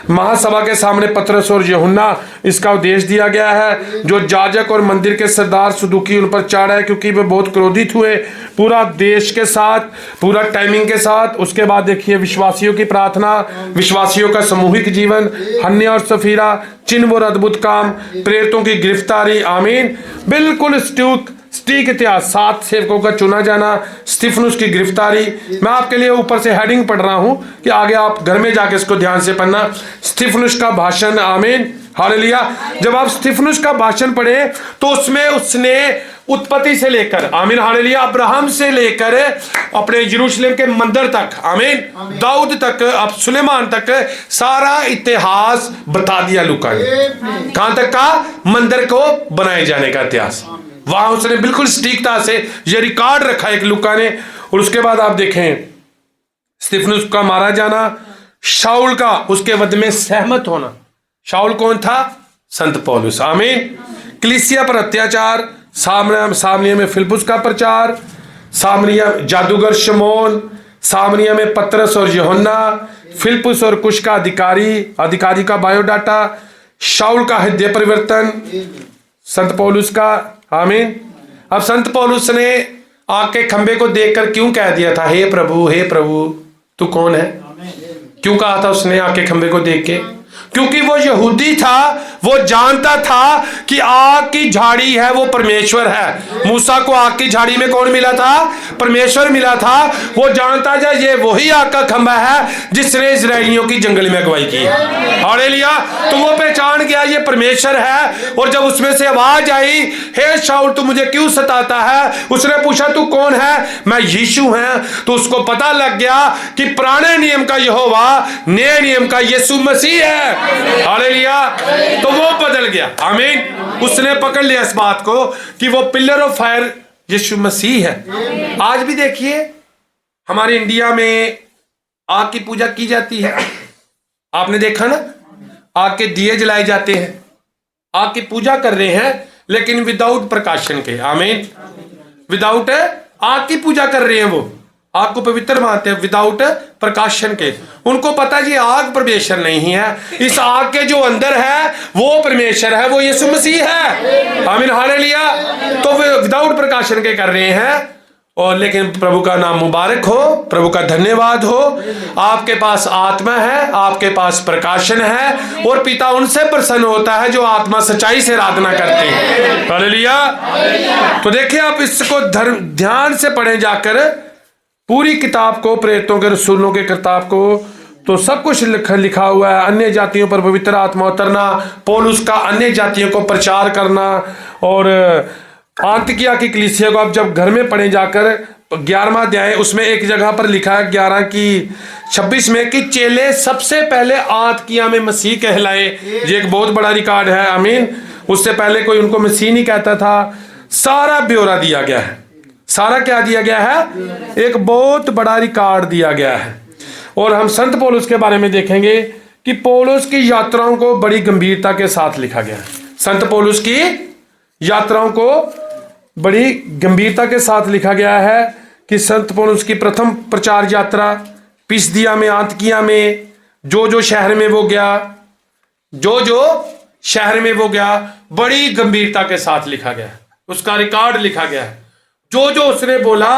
महासभा के सामने पतरस और यूहन्ना, इसका उद्देश दिया गया है। जो याजक और मंदिर के सरदार सदूकी उन पर चढ़ है, क्योंकि वे बहुत क्रोधित हुए, पूरा देश के साथ, पूरा टाइमिंग के साथ। उसके बाद देखिए विश्वासियों की प्रार्थना, विश्वासियों का सामूहिक जीवन, हन्ने और सफीरा, चिन्ह और अद्भुत काम, प्रेरितों की गिरफ्तारी। आमीन। बिल्कुल स्टीक इतिहास, 7 सेवकों का चुना जाना, स्तिफनुस की गिरफ्तारी। मैं आपके लिए ऊपर से हेडिंग पढ़ रहा हूं कि आगे आप घर में जाके इसको ध्यान से पढ़ना। स्तिफनुस का भाषण। आमीन। हालेलुया। जब आप स्तिफनुस का भाषण पढ़े तो उसमें उसने उत्पत्ति से लेकर, आमीन हालेलुया, अब्राहम से लेकर अपने यरूशलेम के मंदिर तक, आमीन, दाऊद तक, अब सुलेमान तक सारा इतिहास बता दिया लूका ने। कहां तक का? मंदिर को बनाए जाने का इतिहास। वहां उसने बिल्कुल सटीकता से यह रिकॉर्ड रखा एक लूका ने। और उसके बाद आप देखें स्तिफनुस का मारा जाना, शाऊल का उसके वध में सहमत होना। शाऊल कौन था? संत पौलुस। आमीन। कलीसिया पर अत्याचार, सामरिया में फिलिप्पुस का प्रचार, सामरिया जादूगर शमौन, सामरिया में पतरस और यूहन्ना, फिलिप्पुस और कुश का अधिकारी का बायोडाटा, शाऊल का हृदय परिवर्तन, संत पौलुस का। आमीन। अब संत पौलुस ने आग के खंबे को देखकर क्यों कह दिया था, हे प्रभु तू कौन है? क्यों कहा था उसने आग के खंबे को देख के? क्योंकि वो यहूदी था, वो जानता था कि आग की झाड़ी है वो परमेश्वर है। मूसा को आग की झाड़ी में कौन मिला था? परमेश्वर मिला था। वो जानता था ये वही आग का खंबा है जिसने इजराइलियों की जंगल में अगुवाई की है। हालेलुया। तो वो पहचान गया ये परमेश्वर है। और जब उसमें से आवाज आई, हे शाऊल तू मुझे क्यों सताता है? उसने पूछा तू कौन है? मैं यीशु है। तो उसको पता लग गया कि पुराने नियम का यहोवा नए नियम का यीशु मसीह है। हालेलुया। तो वो बदल गया। आमीन। उसने पकड़ लिया इस बात को कि वो पिलर ऑफ फायर यीशु मसीह है। आज भी देखिए हमारे इंडिया में आग की पूजा की जाती है। आपने देखा ना, आग के दिए जलाए जाते हैं, आग की पूजा कर रहे हैं, लेकिन विदाउट प्रकाशन के। आमीन। विदाउट आग की पूजा कर रहे हैं, वो आग को पवित्र मानते हैं विदाउट प्रकाशन के। उनको पता है ये आग परमेश्वर नहीं है, इस आग के जो अंदर है वो परमेश्वर है, वो यीशु मसीह है। आमीन हालेलुया। तो वे विदाउट प्रकाशन के कर रहे हैं। और लेकिन प्रभु का नाम मुबारक हो, प्रभु का धन्यवाद हो। आपके पास आत्मा है, आपके पास प्रकाशन है, और पिता उनसे प्रसन्न होता है जो आत्मा सच्चाई से आराधना करते हैं। हालेलुया। तो देखिए आप इसको ध्यान से पढ़ें जाकर पूरी किताब को, प्रेरितों के रसूलों के किताब को, तो सब कुछ लिखा हुआ है। अन्य जातियों पर पवित्र आत्मा उतरना, पौलुस का अन्य जातियों को प्रचार करना, और अन्तियोकिया की कलीसिया को आप जब घर में पढ़े जाकर 11वां अध्याय, उसमें एक जगह पर लिखा है 11:26 में कि चेले सबसे पहले अन्तियोकिया में मसीह कहलाए। ये एक बहुत बड़ा रिकॉर्ड है। आमीन। उससे पहले कोई उनको मसीह नहीं कहता था। सारा ब्यौरा दिया गया है। सारा क्या दिया गया है? एक बहुत बड़ा रिकॉर्ड दिया गया है। और हम संत पौलुस के बारे में देखेंगे कि पौलुस की यात्राओं को बड़ी गंभीरता के साथ लिखा गया है। संत पौलुस की यात्राओं को बड़ी गंभीरता के साथ लिखा गया है कि संत पौलुस की प्रथम प्रचार यात्रा पिसिदिया में, अन्तियोकिया में, जो शहर में वो गया, जो शहर में वो गया, बड़ी गंभीरता के साथ लिखा गया है। उसका रिकॉर्ड लिखा गया है। जो उसने बोला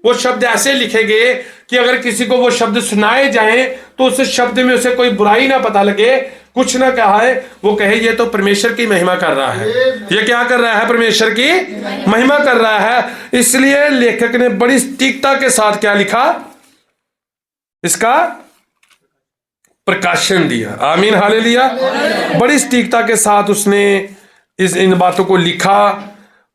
वो शब्द ऐसे लिखे गए कि अगर किसी को वो शब्द सुनाए जाएं तो उस शब्द में उसे कोई बुराई ना पता लगे, कुछ ना कहा है, वो कहे ये तो परमेश्वर की महिमा कर रहा है। ये क्या कर रहा है? परमेश्वर की महिमा कर रहा है। इसलिए लेखक ने बड़ी सटीकता के साथ क्या लिखा? इसका प्रकाशन दिया। आमीन हालेलुया। बड़ी सटीकता के साथ उसने इन बातों को लिखा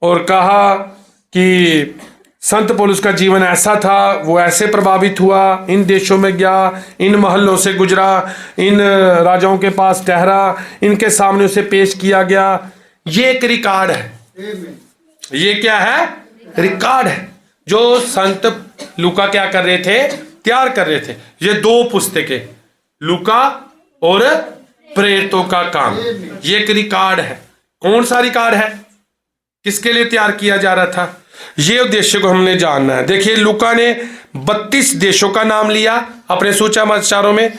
और कहा कि संत पौलुस का जीवन ऐसा था, वो ऐसे प्रभावित हुआ, इन देशों में गया, इन महलों से गुजरा, इन राजाओं के पास ठहरा, इनके सामने उसे पेश किया गया। ये एक रिकॉर्ड है। ये क्या है? रिकॉर्ड है जो संत लूका क्या कर रहे थे? तैयार कर रहे थे। ये दो पुस्तकें, लूका और प्रेरितों का काम, ये एक रिकॉर्ड है। कौन सा रिकॉर्ड है? किसके लिए तैयार किया जा रहा था? ये उद्देश्य को हमने जानना है। देखिए, लूका ने 32 देशों का नाम लिया अपने सुसमाचारों में,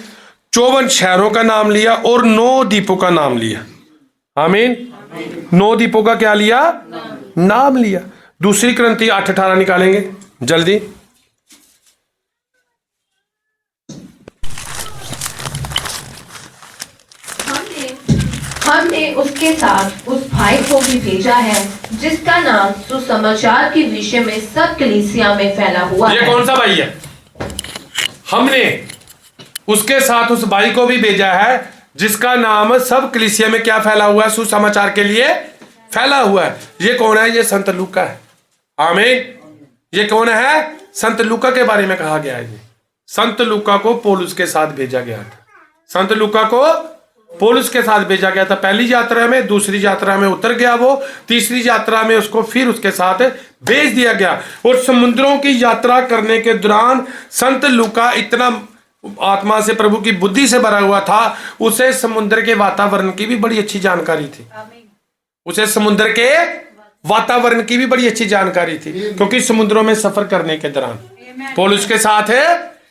54 शहरों का नाम लिया और 9 द्वीपों का नाम लिया। आमीन। 9 द्वीपों का क्या लिया? नाम लिया। दूसरी क्रंथी 8:18 निकालेंगे जल्दी। हमने उसके साथ उस भाई को भी भेजा है जिसका नाम सुसमाचार के विषय में सब कलीसिया में फैला हुआ ये है। कौन सा भाई है? हमने उसके साथ उस भाई को भी भेजा है जिसका नाम सब कलीसिया में क्या फैला हुआ है? सुसमाचार के लिए फैला हुआ है। ये कौन है? ये संत लूका है। आमीन। ये कौन है? संत लूका के बारे में कहा गया है। ये संत लूका को पौलुस के साथ भेजा गया था। संत लूका को पौलुस के साथ भेजा गया था पहली यात्रा में, दूसरी यात्रा में उतर गया वो, तीसरी यात्रा में उसको फिर उसके साथ भेज दिया गया। और समुद्रों की यात्रा करने के दौरान संत लूका इतना आत्मा से, प्रभु की बुद्धि से भरा हुआ था, उसे समुद्र के वातावरण की भी बड़ी अच्छी जानकारी थी। उसे समुद्र के वातावरण की भी बड़ी अच्छी जानकारी थी, क्योंकि समुद्रों में सफर करने के दौरान, पौलुस के साथ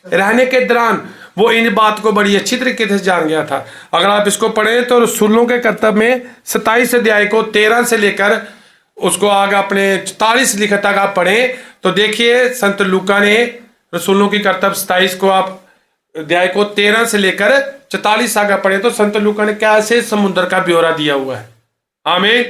रहने के दौरान वो इन बात को बड़ी अच्छी तरीके से जान गया था। अगर आप इसको पढ़ें तो रसूलों के कर्तव्य में 27 अध्याय को 13 से लेकर उसको आगे अपने 44 लिखे तक आप पढ़ें तो देखिए, संत लूका ने रसूलों की कर्तव्य 27 को आप अध्याय को 13 से लेकर 44 आगे पढ़े तो संत लूका ने कैसे समुद्र का ब्यौरा दिया हुआ है। आमीन।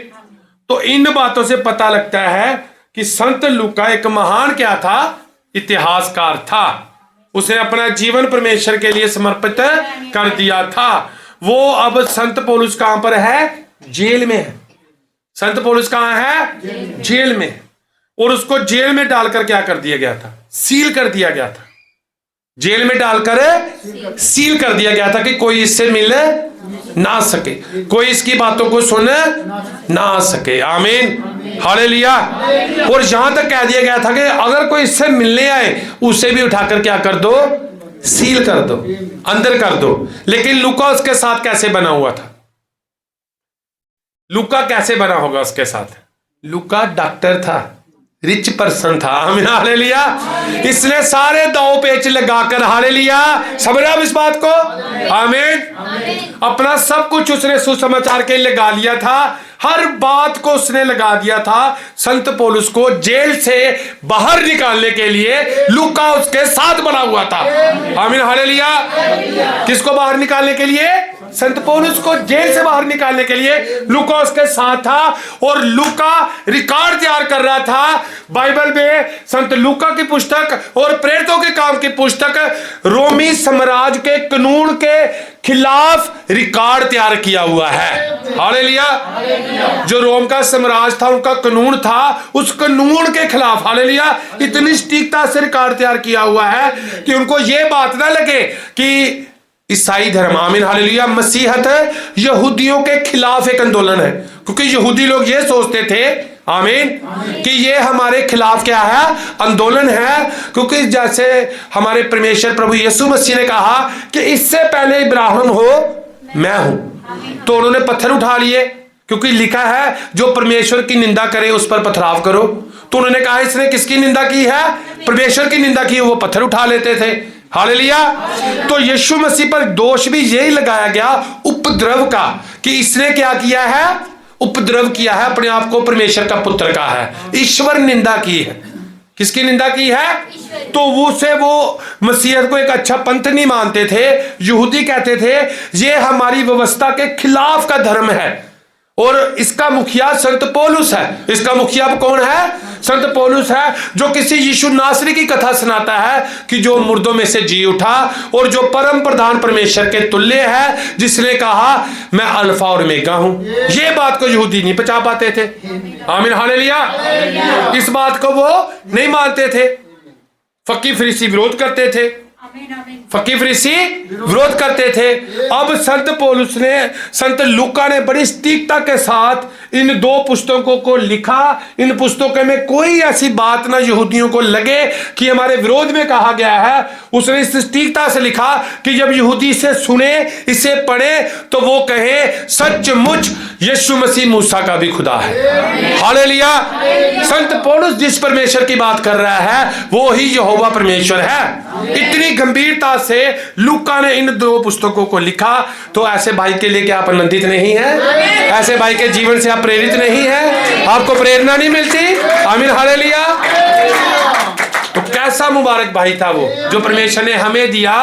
तो इन बातों से पता लगता है कि संत लूका एक महान क्या था? इतिहासकार था। उसने अपना जीवन परमेश्वर के लिए समर्पित कर दिया था। वो अब संत पौलुस कहां पर है? जेल में है। संत पौलुस कहां है? जेल में। और उसको जेल में डालकर क्या कर दिया गया था? सील कर दिया गया था। जेल में डालकर सील कर दिया गया था कि कोई इससे मिल ना सके, कोई इसकी बातों को सुन ना सके। आमीन। हालेलुया। और यहां तक कह दिया गया था कि अगर कोई इससे मिलने आए उसे भी उठाकर क्या कर दो? सील कर दो, अंदर कर दो। लेकिन लूका उसके साथ कैसे बना हुआ था? लूका कैसे बना होगा उसके साथ? लूका डॉक्टर था, रिच पर्सन था। आमीन। हालेलुया। इसने सारे दांव पेच लगाकर, हालेलुया, समझ रहे आप इस बात को? आमीन। अपना सब कुछ उसने सुसमाचार के लिए लगा लिया था। हर बात को उसने लगा दिया था संत पौलुस को जेल से बाहर निकालने के लिए। लूका उसके साथ बना हुआ था। आमीन। हालेलुया। किसको बाहर निकालने के लिए? संत पौलुस को जेल से बाहर निकालने के लिए लूका उसके साथ था। और लूका रिकॉर्ड तैयार कर रहा था। बाइबल में संत लूका की पुस्तक और प्रेरितों के काम की पुस्तक रोमी साम्राज्य के कानून के खिलाफ रिकॉर्ड तैयार किया हुआ है। हालेलुया। जो रोम का साम्राज्य था, उनका कानून था, उस कानून के खिलाफ, हालेलुया, इतनी सटीकता से रिकॉर्ड तैयार किया हुआ है कि उनको यह बात ना लगे कि ईसाई धर्म, आमीन, हालेलुया, मसीहत यहूदियों के खिलाफ एक आंदोलन है। क्योंकि यहूदी लोग ये सोचते थे, आमीन, कि ये हमारे खिलाफ क्या है? आंदोलन है। क्योंकि जैसे हमारे परमेश्वर प्रभु यीशु मसीह ने कहा कि इससे पहले इब्राहिम हो मैं हूं, तो उन्होंने पत्थर उठा लिए, क्योंकि लिखा है जो परमेश्वर की निंदा करे उस पर पथराव करो। तो उन्होंने कहा इसने किसकी निंदा की है? परमेश्वर की निंदा की। वो पत्थर उठा लेते थे। हालेलुया। तो यीशु मसीह पर दोष भी यही लगाया गया, उपद्रव का, कि इसने क्या किया है? उपद्रव किया है, अपने आप को परमेश्वर का पुत्र कहा है, ईश्वर निंदा की है। किसकी निंदा की है? तो उसे वो मसीहत को एक अच्छा पंथ नहीं मानते थे। यहूदी कहते थे ये हमारी व्यवस्था के खिलाफ का धर्म है और इसका मुखिया संत पौलुस है। इसका मुखिया कौन है? संत पौलुस है, जो किसी यीशु नासरी की कथा सुनाता है कि जो मुर्दों में से जी उठा और जो परम प्रधान परमेश्वर के तुल्य है, जिसने कहा मैं अल्फा और ओमेगा हूं। ये बात को यहूदी नहीं पचा पाते थे। आमीन हालेलुया। इस बात को वो नहीं मानते थे। फक्की फरीसी विरोध करते थे। फक्की फरीसी विरोध करते थे। अब संत पौलुस ने, संत लूका ने बड़ी सटीकता के साथ इन दो पुस्तकों को लिखा। इन पुस्तकों में कोई ऐसी बात ना यहूदियों को लगे कि हमारे विरोध में कहा गया है। उसने इस सटीकता से लिखा कि जब यहूदी इसे सुने, इसे पढ़े, तो वो कहे सचमुच यीशु मसीह मूसा का भी खुदा है। हालेलुया। संत पौलुस जिस परमेश्वर की बात कर रहा है वो ही यहोवा परमेश्वर है। इतनी गंभीरता से लूका ने इन दो पुस्तकों को लिखा। तो ऐसे भाई के लिए क्या आप आनंदित नहीं है? ऐसे भाई के जीवन से आप प्रेरित नहीं है? आपको प्रेरणा नहीं मिलती? आमीन हालेलुया। तो कैसा मुबारक भाई था वो, जो परमेश्वर ने हमें दिया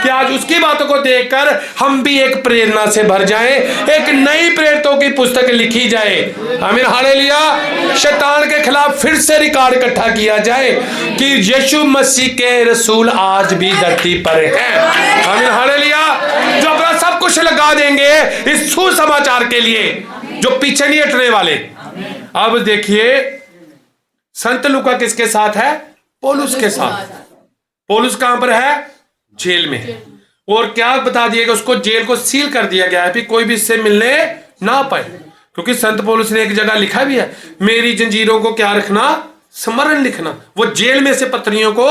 कि आज उसकी बातों को देखकर हम भी एक प्रेरणा से भर जाएं, एक नई प्रेरितों की पुस्तक लिखी जाए। आमीन हालेलुया। शैतान के खिलाफ फिर से रिकॉर्ड इकट्ठा किया जाए कि यीशु मसीह के रसूल आज भी धरती पर हैं। आमीन हालेलुया। जो अपना सब कुछ लगा देंगे इस सुसमाचार के लिए, जो पीछे नहीं हटने वाले। अब देखिए संत लूका किसके साथ है? पौलुस के साथ। पौलुस कहां पर है? जेल में। और क्या बता दिया कि उसको जेल को सील कर दिया गया है कि कोई भी इससे मिलने ना पाए। क्योंकि संत पौलुस ने एक जगह लिखा भी है, मेरी जंजीरों को क्या रखना? स्मरण लिखना। वो जेल में से पत्रियों को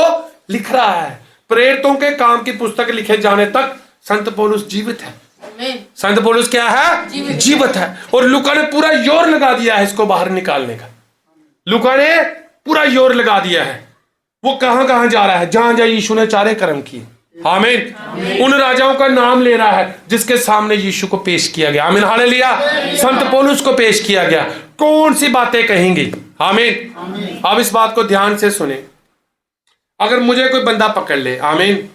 लिख रहा है। प्रेरितों के काम की पुस्तक लिखे जाने तक संत पौलुस जीवित है। संत पौलुस क्या है? जीवित है। और लूका ने पूरा जोर लगा दिया है इसको बाहर निकालने का। लूका ने पूरा जोर लगा दिया है। वो कहां कहां जा रहा है? जहां जहां यीशु ने चारे कर्म किए। आमीन। उन राजाओं का नाम ले रहा है जिसके सामने यीशु को पेश किया गया। आमीन हालेलुया। संत पौलुस को पेश किया गया। कौन सी बातें कहेंगी? आमीन। अब इस बात को ध्यान से सुने। अगर मुझे कोई बंदा पकड़ ले, आमीन,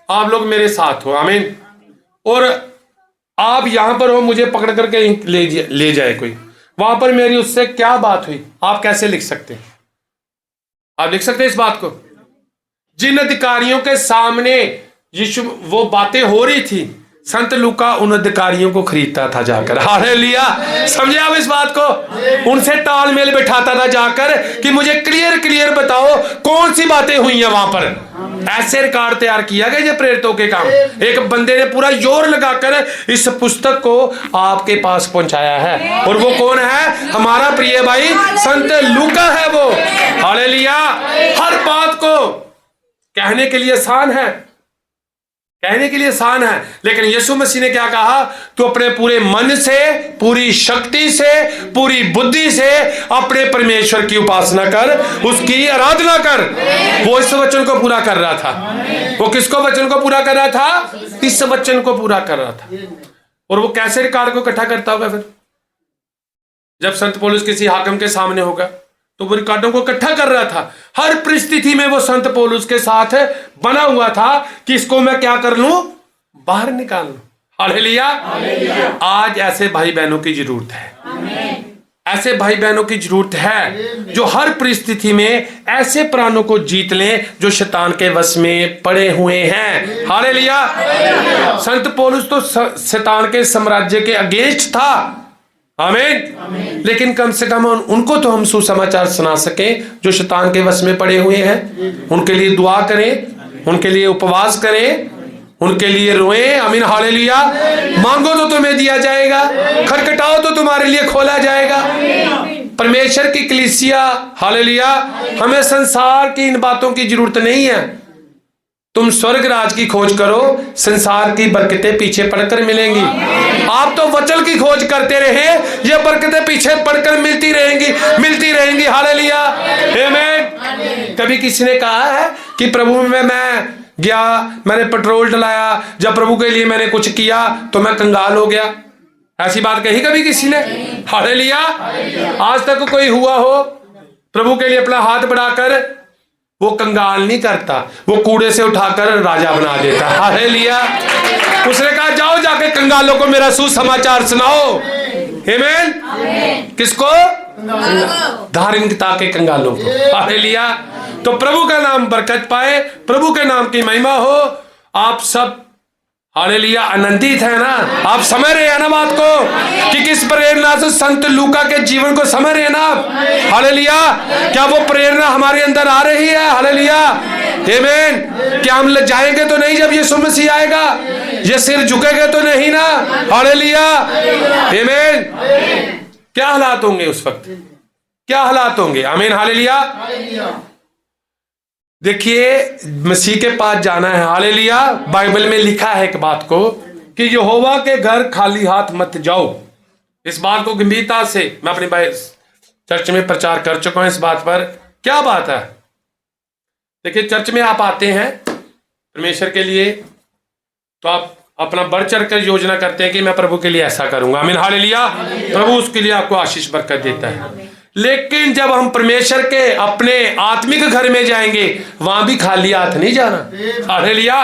आप लोग मेरे साथ हो, आमीन, और आप यहां पर हो, मुझे पकड़ करके ले जाए कोई, वहां पर मेरी उससे क्या बात हुई, आप कैसे लिख सकते हैं? आप लिख सकते हैं इस बात को? जिन अधिकारियों के सामने यीशु वो बातें हो रही थी, संत लूका उन अधिकारियों को खरीदता था जाकर। हालेलुया। समझे आप इस बात को? उनसे तालमेल बैठाता था जाकर कि मुझे क्लियर बताओ कौन सी बातें हुई हैं वहां पर। ऐसे रिकॉर्ड तैयार किया गया ये प्रेरितों के काम। एक बंदे ने पूरा जोर लगाकर इस पुस्तक को आपके पास पहुंचाया है। और वो कौन है? हमारा प्रिय भाई संत लूका है वो। हालेलुया। हर बात को कहने के लिए आसान है, कहने के लिए आसान है, लेकिन यीशु मसीह ने क्या कहा? तू अपने पूरे मन से, पूरी शक्ति से, पूरी बुद्धि से अपने परमेश्वर की उपासना कर, उसकी आराधना कर। वो इस वचन को पूरा कर रहा था। वो किसको वचन को पूरा कर रहा था? इस वचन को पूरा कर रहा था। और वो कैसे रिकॉर्ड को इकट्ठा करता होगा फिर? जब संत पौलुस किसी हाकिम के सामने होगा तो वो रिकॉर्डों को इकट्ठा कर रहा था। हर परिस्थिति में वो संत पौलुस के साथ बना हुआ था कि इसको मैं क्या कर लूं? बाहर निकाल लूं। हालेलुया। आज ऐसे भाई बहनों की जरूरत है। ऐसे भाई बहनों की जरूरत है जो हर परिस्थिति में ऐसे प्राणों को जीत लें जो शैतान के वश में पड़े हुए हैं। हालेलुया। संत पौलुस तो शैतान के साम्राज्य के अगेंस्ट था। आमीन। लेकिन कम से कम उनको तो हम सुसमाचार सुना सकें जो शैतान के वश में पड़े हुए हैं। उनके लिए दुआ करें, उनके लिए उपवास करें, उनके लिए रोएं। आमीन हालेलुया। मांगो तो तुम्हें दिया जाएगा, खटखटाओ तो तुम्हारे लिए खोला जाएगा। परमेश्वर की कलीसिया, हालेलुया, हमें संसार की इन बातों की जरूरत नहीं है। तुम स्वर्ग राज की खोज करो, संसार की बरकतें पीछे पड़कर मिलेंगी। आप तो वचन की खोज करते रहे, ये बरकतें पीछे पड़कर मिलती रहेंगी। हालेलुया। आमीन। कभी किसी ने कहा है कि प्रभु में मैं गया, मैंने पेट्रोल डलाया, जब प्रभु के लिए मैंने कुछ किया तो मैं कंगाल हो गया? ऐसी बात कही कभी किसी ने? हालेलुया। आज तक कोई हुआ हो प्रभु के लिए अपना हाथ बढ़ाकर? वो कंगाल नहीं करता, वो कूड़े से उठाकर राजा बना देता। हालेलुया। उसने कहा जाओ जाके कंगालों को मेरा सुसमाचार सुनाओ। आमीन। किसको? धार्मिकता के कंगालों को। हालेलुया। तो प्रभु का नाम बरकत पाए, प्रभु के नाम की महिमा हो। आप सब हालेलुया आनंदित है ना? आप समझ रहे हैं ना बात को कि किस प्रेरणा से संत लूका के जीवन को समझ रहे हैं ना आप? हालेलुया। क्या वो प्रेरणा हमारे अंदर आ रही है? हालेलुया। आमीन। क्या हम लजाएंगे तो नहीं जब यीशु मसीह आएगा? ये सिर झुकेगा तो नहीं ना? हालेलुया। आमीन। क्या हालात होंगे उस वक्त? क्या हालात होंगे? आमीन। हालेलुया। देखिए, मसीह के पास जाना है। हालेलुया। बाइबल में लिखा है एक बात को कि यहोवा के घर खाली हाथ मत जाओ। इस बात को गंभीरता से मैं अपने चर्च में प्रचार कर चुका हूं। इस बात पर क्या बात है? देखिए, चर्च में आप आते हैं परमेश्वर के लिए, तो आप अपना बढ़ चढ़ कर योजना करते हैं कि मैं प्रभु के लिए ऐसा करूंगा। आमीन। हालेलुया। प्रभु उसके लिए आपको आशीष बरकत देता है। लेकिन जब हम परमेश्वर के अपने आत्मिक घर में जाएंगे, वहां भी खाली हाथ नहीं जाना। हालेलुया।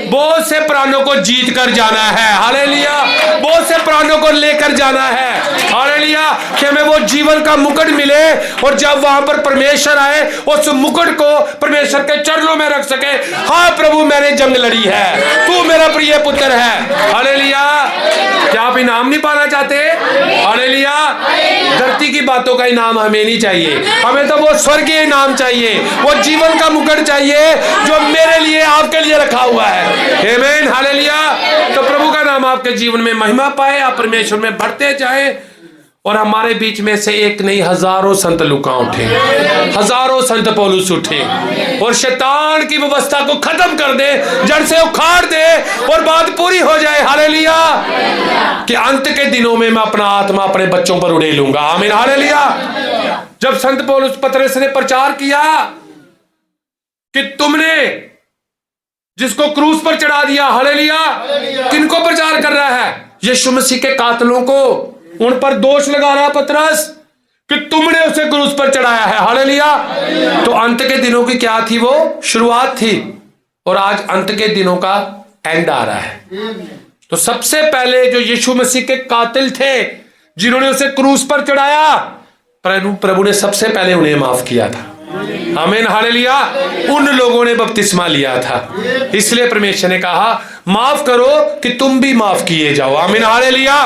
बहुत से प्राणों को जीत कर जाना है। हालेलुया। बहुत से प्राणों को लेकर जाना है। हालेलुया। कि हमें वो जीवन का मुकुट मिले, और जब वहां पर परमेश्वर आए उस मुकुट को परमेश्वर के चरणों में रख सके। हाँ प्रभु, मैंने जंग लड़ी है, तू मेरा प्रिय पुत्र है। हालेलुया। क्या आप इनाम नहीं पाना चाहते? हालेलुया। धरती की बातों का इनाम हमें नहीं चाहिए, हमें तो वो स्वर्गीय इनाम चाहिए, वो जीवन का मुकुट चाहिए जो मेरे लिए आपके लिए रखा हुआ है। आमीन। हालेलुया। तो प्रभु का नाम आपके जीवन में महिमा पाए, आप परमेश्वर में बढ़ते जाएं, और हमारे बीच में से एक नहीं हजारों संत लूका उठे, हजारों संत पौलुस उठे, और शैतान की व्यवस्था को खत्म कर दे, जड़ से उखाड़ दे, और बात पूरी हो जाए। हालेलुया। कि अंत के दिनों में मैं अपना आत्मा अपने बच्चों पर उड़े लूंगा। आमीन। हालेलुया। जब संत पौलुस पतरस ने प्रचार किया कि तुमने जिसको क्रूस पर चढ़ा दिया, हालेलुया, किनको प्रचार कर रहा है? यीशु मसीह के कातलों को। उन पर दोष लगा रहा पतरस कि तुमने उसे क्रूस पर चढ़ाया है। हालेलुया। तो अंत के दिनों की क्या थी? वो शुरुआत थी, और आज अंत के दिनों का एंड आ रहा है। तो सबसे पहले जो यीशु मसीह के कातिल थे, जिन्होंने उसे क्रूस पर चढ़ाया, प्रभु ने सबसे पहले उन्हें माफ किया था। आमीन। हालेलुया। उन लोगों ने बपतिस्मा लिया था, इसलिए परमेश्वर ने कहा माफ करो कि तुम भी माफ किए जाओ। आमीन। हालेलुया।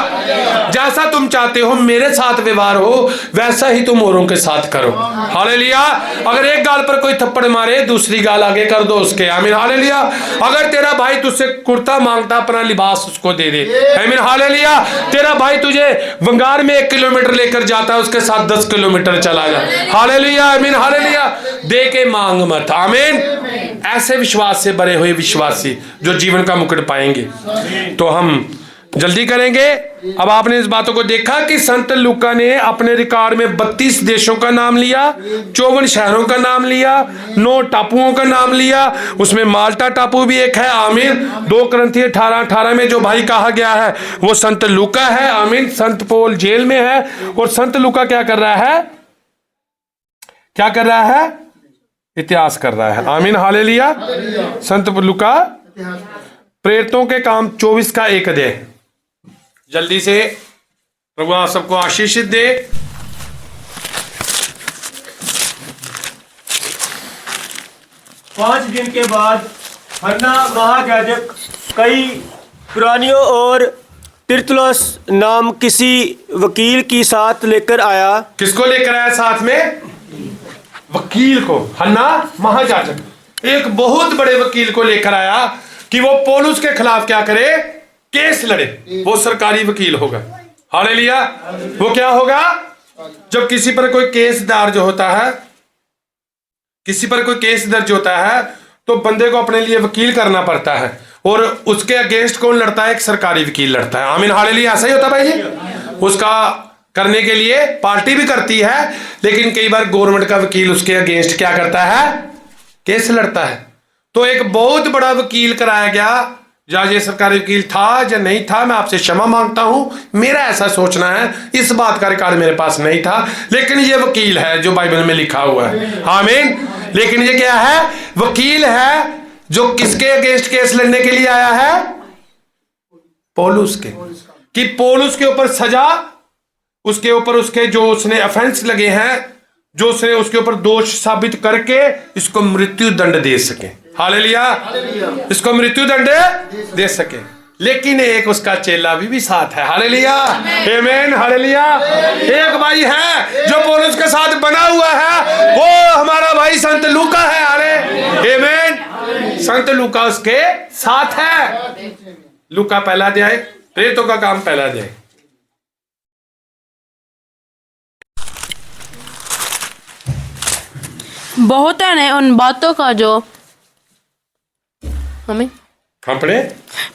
जैसा तुम चाहते हो मेरे साथ व्यवहार हो, वैसा ही तुम औरों के साथ करो। हालेलुया। अगर एक गाल पर कोई थप्पड़ मारे, दूसरी गाल आगे कर दो उसके। आमीन। हालेलुया। अगर तेरा भाई तुझसे कुर्ता मांगता, अपना लिबास उसको दे दे। आमीन। हालेलुया। तेरा भाई तुझे वंगार में 1 किलोमीटर लेकर जाता है, उसके साथ 10 किलोमीटर चला जा। हालेलुया। आमीन। हालेलुया। दे के मांग मत। आमीन। ऐसे विश्वास से भरे हुए विश्वासी जो जीवन का मुकुट पाएंगे। तो हम जल्दी करेंगे। अब आपने इस बातों को देखा कि संत लूका ने अपने रिकॉर्ड में 32 देशों का नाम लिया, 54 शहरों का नाम लिया, 9 टापुओं का नाम लिया, उसमें माल्टा टापू भी एक है। आमीन। 2 कुरिन्थियों 18:18 में जो भाई कहा गया है वो संत लूका है। आमीन। संत पौल जेल में है, और संत लूका क्या कर रहा है? क्या कर रहा है? इतिहास कर रहा है। आमीन। हालेलुया। संत लूका प्रेरितों के काम 24 का 1 अध्याय। जल्दी से प्रभु आप सबको आशीषित दे। पांच दिन के बाद हन्ना महायाजक कई पुरानियों और तिरतुलस नाम किसी वकील की साथ लेकर आया। किसको लेकर आया साथ में? वकील को। हन्ना महायाजक एक बहुत बड़े वकील को लेकर आया कि वो पौलुस के खिलाफ क्या करे? केस लड़े। वो सरकारी वकील होगा। हालेलुया। वो क्या होगा? जब किसी पर कोई केस दर्ज होता है, किसी पर कोई केस दर्ज होता है, तो बंदे को अपने लिए वकील करना पड़ता है, और उसके अगेंस्ट कौन लड़ता है? एक सरकारी वकील लड़ता है। आमीन। हालेलुया। ऐसा ही होता भाई जी। उसका करने के लिए पार्टी भी करती है, लेकिन कई बार गवर्नमेंट का वकील उसके अगेंस्ट क्या करता है? केस लड़ता है। तो एक बहुत बड़ा वकील कराया गया। या ये सरकारी वकील था या नहीं था, मैं आपसे क्षमा मांगता हूं, मेरा ऐसा सोचना है, इस बात का रिकॉर्ड मेरे पास नहीं था, लेकिन ये वकील है जो बाइबल में लिखा हुआ है। आमीन। लेकिन ये क्या है? वकील है जो किसके अगेंस्ट केस लड़ने के लिए आया है? पौलुस के। कि पौलुस के ऊपर सजा उसके ऊपर उसके जो उसने ऑफेंस लगे हैं, जो उसने उसके ऊपर दोष साबित करके इसको मृत्यु दंड दे सके। हालेलुया, इसको मृत्यु दंड दे सके। लेकिन एक उसका चेला भी साथ है। हालेलुया, आमीन, हालेलुया। एक भाई है जो पौलुस के साथ बना हुआ है, वो हमारा भाई संत लूका है। आमीन, संत लूका उसके साथ है। लूका पहला अध्याय, प्रेरितों का काम पहला अध्याय। बहुतों ने उन बातों का जो हमें पढ़े,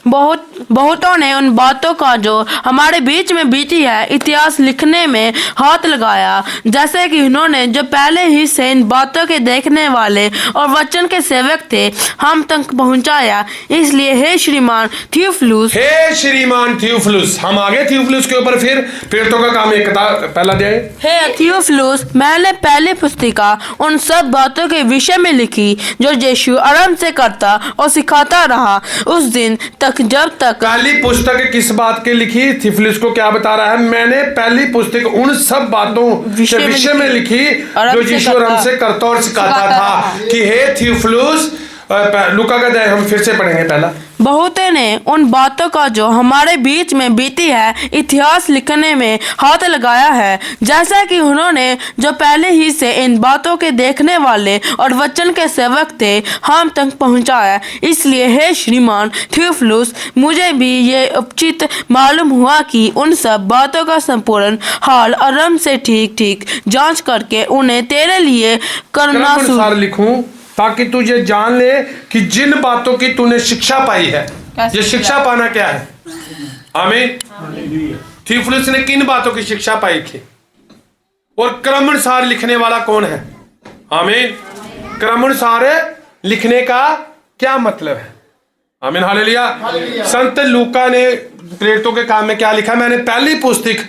बहुतों ने उन बातों का जो हमारे बीच में बीती है इतिहास लिखने में हाथ लगाया, जैसे कि उन्होंने जो पहले ही से इन बातों के देखने वाले और वचन के सेवक थे हम तक पहुंचाया। इसलिए हे श्रीमान थियोफिलुस, हे श्रीमान थियोफिलुस, हम आगे थियोफिलुस के ऊपर फिर प्रेरितों का काम एक पहला अध्याय। हे थियोफिलुस, मैंने पहली पुस्तिका उन सब बातों के विषय में लिखी जो यीशु आरंभ से करता और सिखाता रहा उस दिन तक जब तक। पहली पुस्तक किस बात के लिखी? थियोफिलुस को क्या बता रहा है? मैंने पहली पुस्तक उन सब बातों के विषय में लिखी जो यीशु आरंभ से करता और सिखाता था। कि हे थियोफिलुस, लूका का अध्याय हम फिर से पढ़ेंगे पहला। बहुतों ने उन बातों का जो हमारे बीच में बीती है इतिहास लिखने में हाथ लगाया है, जैसा कि उन्होंने जो पहले ही से इन बातों के देखने वाले और वचन के सेवक थे हम तक पहुंचाया। इसलिए हे श्रीमान थियोफिलुस, मुझे भी ये उचित मालूम हुआ कि उन सब बातों का संपूर्ण हाल आरंभ से ठीक ठीक जांच करके उन्हें तेरे लिए करना लिखूं, ताकि तू ये जान ले कि जिन बातों की तूने शिक्षा पाई है, ये शिक्षा पाना क्या है? आमीन। थियोफिलुस ने किन बातों की शिक्षा पाई थी और क्रमानुसार लिखने वाला कौन है? आमीन। क्रमानुसार लिखने का क्या मतलब है? आमीन, हालेलुया। संत लूका ने प्रेरितों के काम में क्या लिखा? मैंने पहली पुस्तक